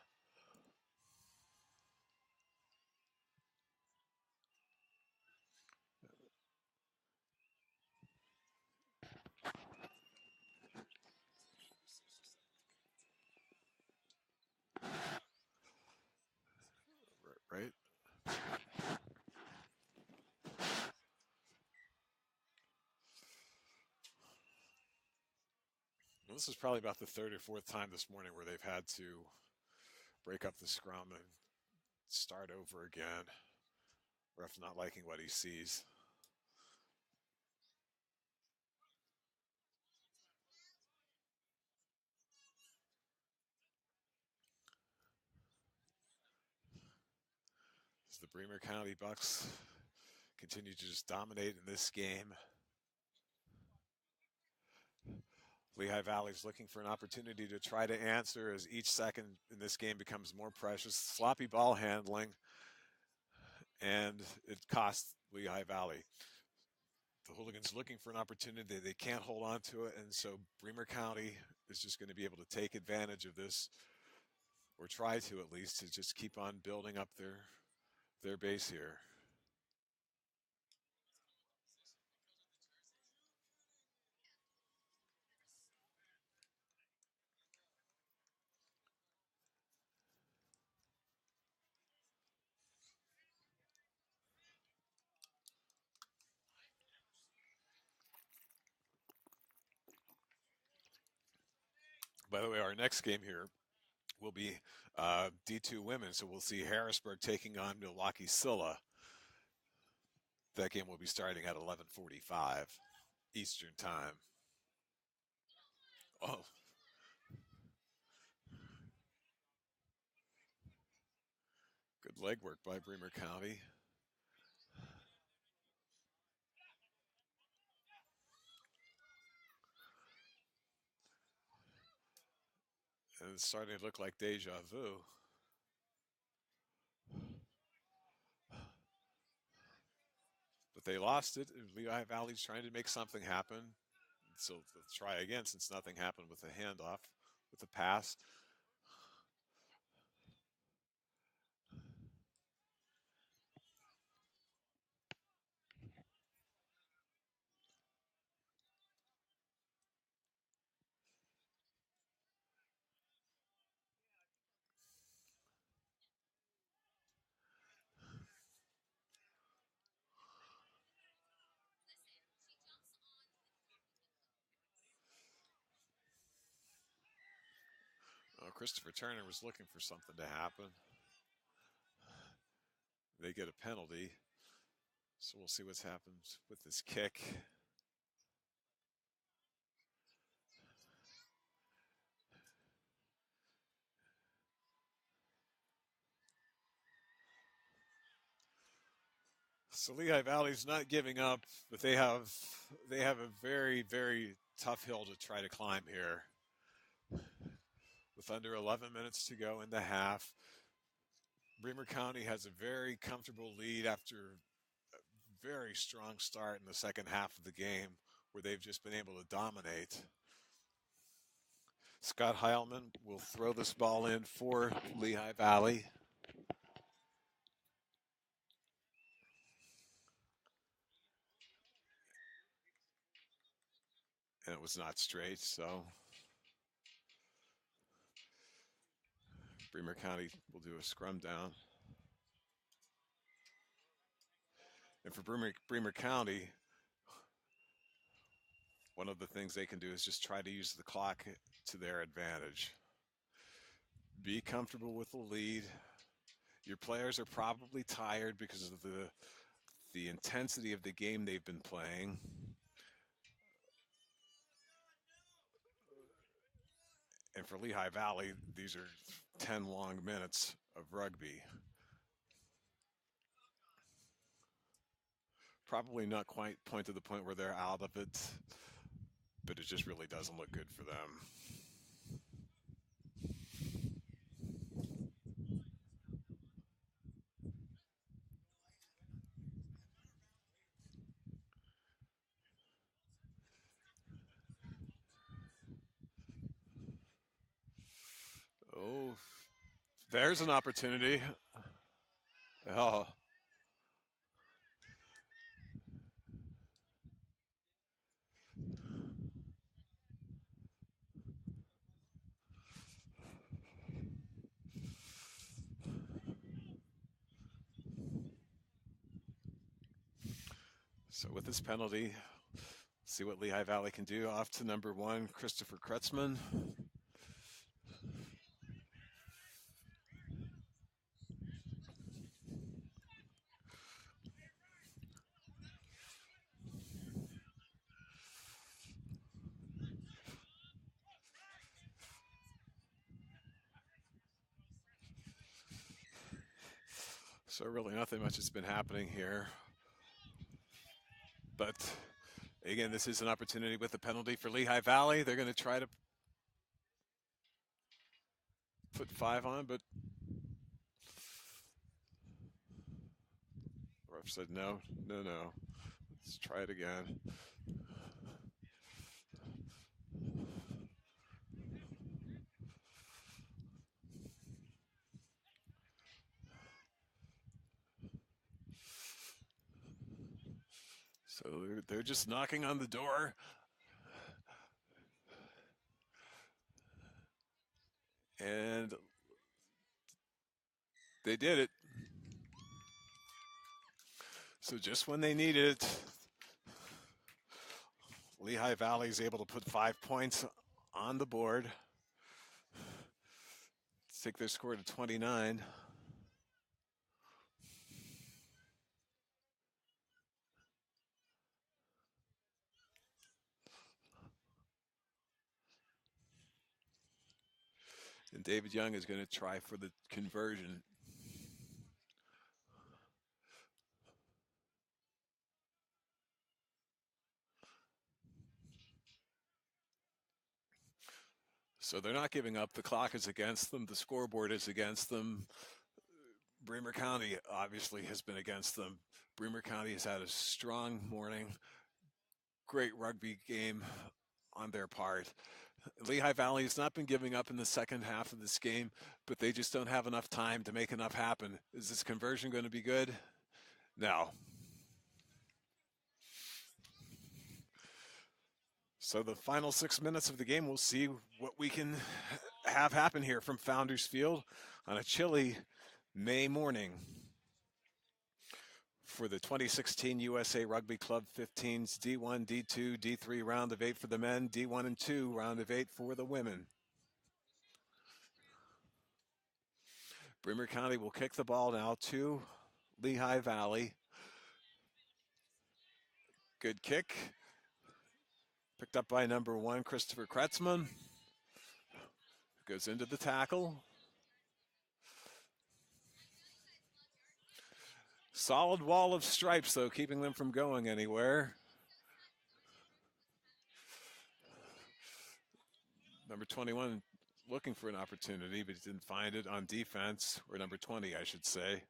Right? This is probably about the third or fourth time this morning where they've had to break up the scrum and start over again. Ref not liking what he sees. As the Bremer County Bucks continue to just dominate in this game. Lehigh Valley's looking for an opportunity to try to answer as each second in this game becomes more precious. Sloppy ball handling, and it costs Lehigh Valley. The Hooligans looking for an opportunity. They can't hold on to it, and so Bremer County is just going to be able to take advantage of this, or try to at least, to just keep on building up their base here. By the way, our next game here will be D2 women, so we'll see Harrisburg taking on Milwaukee Silla. That game will be starting at 11:45 Eastern Time. Oh, good legwork by Bremer County. And it's starting to look like deja vu. But they lost it. Lehigh Valley's trying to make something happen. So they'll try again since nothing happened with the handoff, with the pass. Christopher Turner was looking for something to happen. They get a penalty. So we'll see what's happened with this kick. So Lehigh Valley's not giving up, but they have a very, very tough hill to try to climb here. With under 11 minutes to go in the half, Bremer County has a very comfortable lead after a very strong start in the second half of the game where they've just been able to dominate. Scott Heilman will throw this ball in for Lehigh Valley. And it was not straight, so Bremer County will do a scrum down. And for Bremer County, one of the things they can do is just try to use the clock to their advantage. Be comfortable with the lead. Your players are probably tired because of the intensity of the game they've been playing. And for Lehigh Valley, these are 10 long minutes of rugby. Probably not quite to the point where they're out of it, but it just really doesn't look good for them. Oh, there's an opportunity. Oh. So with this penalty, See what Lehigh Valley can do. Off to number 1, Christopher Kretzmann. So really nothing much has been happening here. But again, this is an opportunity with the penalty for Lehigh Valley. They're going to try to put 5 on, but ref said no. Let's try it again. So they're just knocking on the door. And they did it. So just when they needed it, Lehigh Valley is able to put 5 points on the board. Take their score to 29. And David Young is going to try for the conversion. So they're not giving up. The clock is against them. The scoreboard is against them. Bremmer County obviously has been against them. Bremmer County has had a strong morning. Great rugby game on their part. Lehigh Valley has not been giving up in the second half of this game, but they just don't have enough time to make enough happen. Is this conversion going to be good? No. So the final 6 minutes of the game, we'll see what we can have happen here from Founders Field on a chilly May morning for the 2016 USA Rugby Club 15s D1, D2, D3 round of 8 for the men, D1 and 2 round of 8 for the women. Bremmer County will kick the ball now to Lehigh Valley. Good kick. Picked up by number 1, Christopher Kretzmann. Goes into the tackle. Solid wall of stripes, though, keeping them from going anywhere. Number 21 looking for an opportunity, but he didn't find it on defense, or number 20, I should say.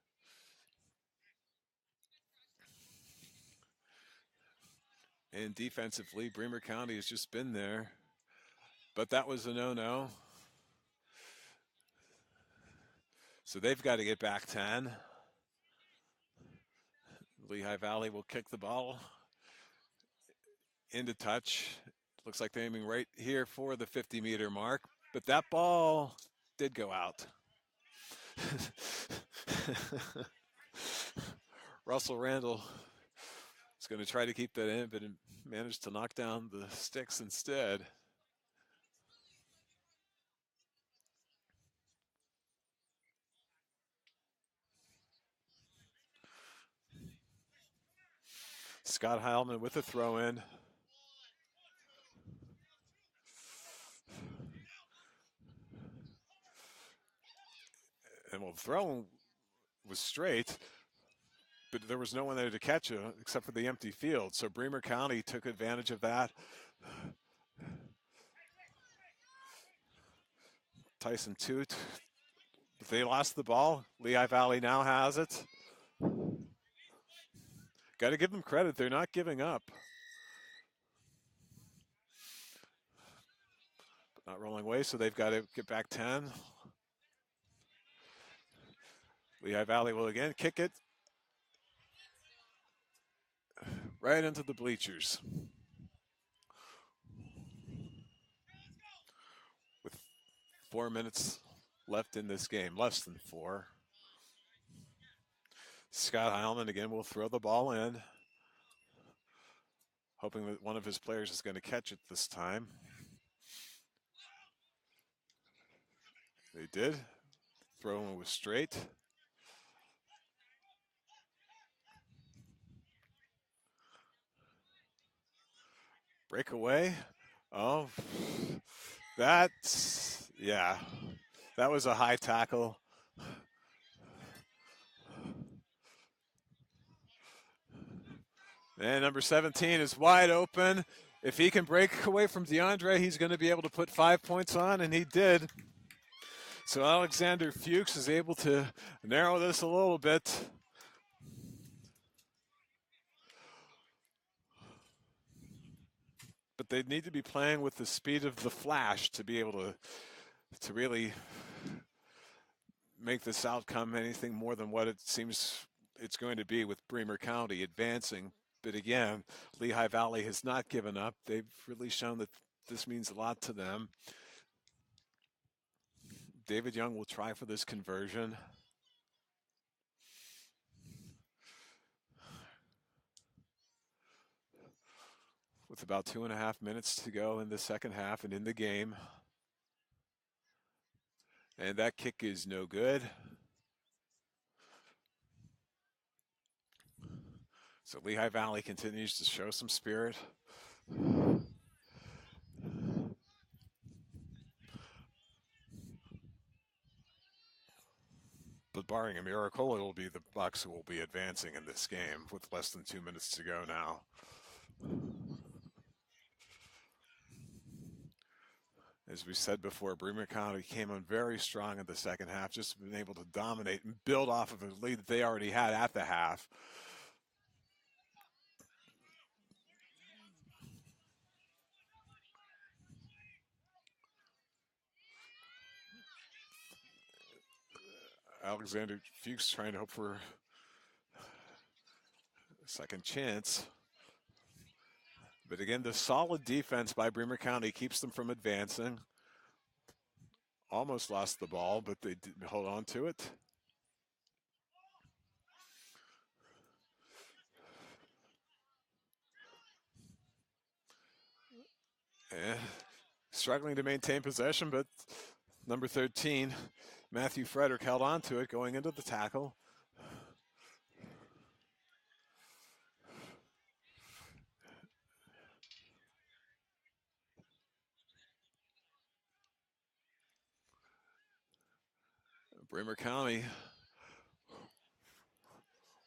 And defensively, Bremmer County has just been there, but that was a no-no. So they've got to get back 10. Lehigh Valley will kick the ball into touch. Looks like they're aiming right here for the 50-meter mark, but that ball did go out. Russell Randall is going to try to keep that in, but managed to knock down the sticks instead. Scott Heilman with a throw in. And well, the throw was straight, but there was no one there to catch it except for the empty field. So Bremmer County took advantage of that. Tyson Toot, but they lost the ball. Lehigh Valley now has it. Got to give them credit. They're not giving up. But not rolling away, so they've got to get back 10. Lehigh Valley will again kick it right into the bleachers. With 4 minutes left in this game, less than 4. Scott Heilman again will throw the ball in. hoping that one of his players is going to catch it this time. They did. Throw was straight. Breakaway. Oh, yeah, that was a high tackle. And number 17 is wide open. If he can break away from DeAndre, he's going to be able to put 5 points on, and he did. So Alexander Fuchs is able to narrow this a little bit. But they need to be playing with the speed of the Flash to be able to really make this outcome anything more than what it seems it's going to be with Bremmer County advancing. But again, Lehigh Valley has not given up. They've really shown that this means a lot to them. David Young will try for this conversion. With about 2.5 minutes to go in the second half and in the game. And that kick is no good. So Lehigh Valley continues to show some spirit. But barring a miracle, it will be the Bucks who will be advancing in this game with less than 2 minutes to go now. As we said before, Bremmer County came on very strong in the second half, just been able to dominate and build off of a lead that they already had at the half. Alexander Fuchs trying to hope for a second chance. But again, the solid defense by Bremmer County keeps them from advancing. Almost lost the ball, but they did hold on to it. And struggling to maintain possession, but number 13, Matthew Frederick, held on to it going into the tackle. Bremmer County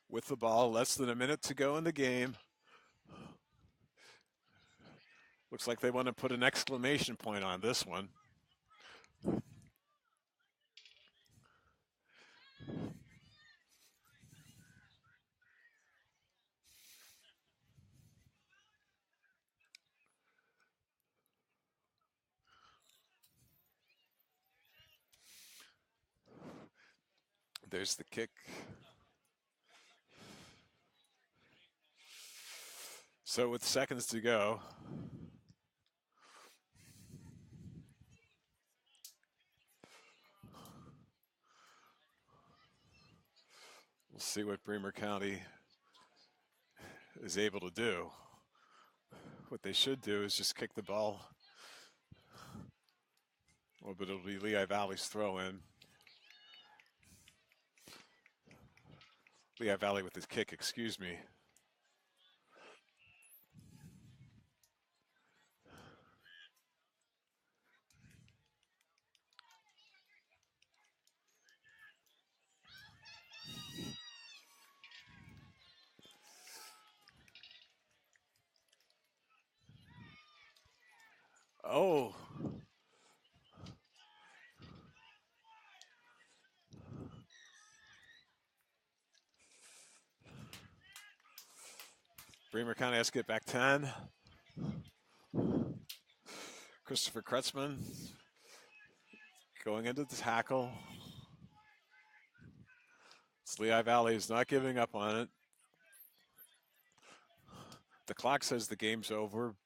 with the ball, less than a minute to go in the game. Looks like they want to put an exclamation point on this one. There's the kick. So with seconds to go, we'll see what Bremmer County is able to do. What they should do is just kick the ball. Well, but it'll be Lehigh Valley's throw in. Lehigh Valley with his kick, excuse me. Oh. Bremmer County has to get back 10. Christopher Kretzman going into the tackle. Lehigh Valley is not giving up on it. The clock says the game's over,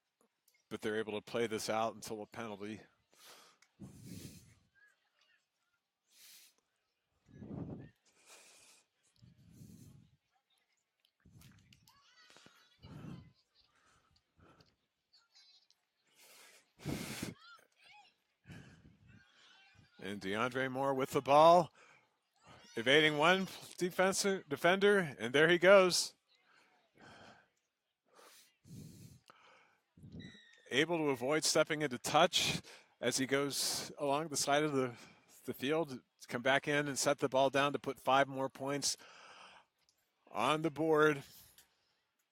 but they're able to play this out until a penalty. And DeAndre Moore with the ball, evading one defender, and there he goes. Able to avoid stepping into touch as he goes along the side of the field to come back in and set the ball down to put 5 more points on the board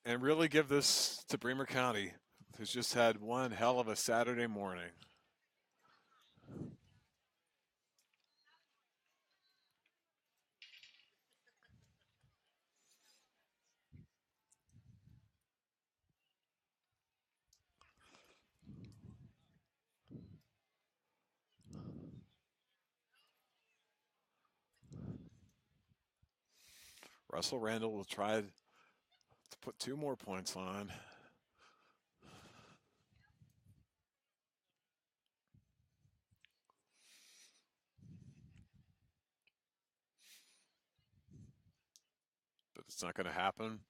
and really give this to Bremmer County, who's just had one hell of a Saturday morning. Russell Randall will try to put 2 more points on. But it's not going to happen.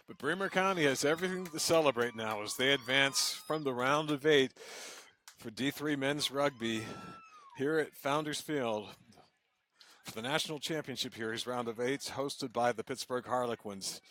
But Bremmer County has everything to celebrate now as they advance from the round of 8 for D3 men's rugby here at Founders Field. For the national championship here is round of 8, hosted by the Pittsburgh Harlequins.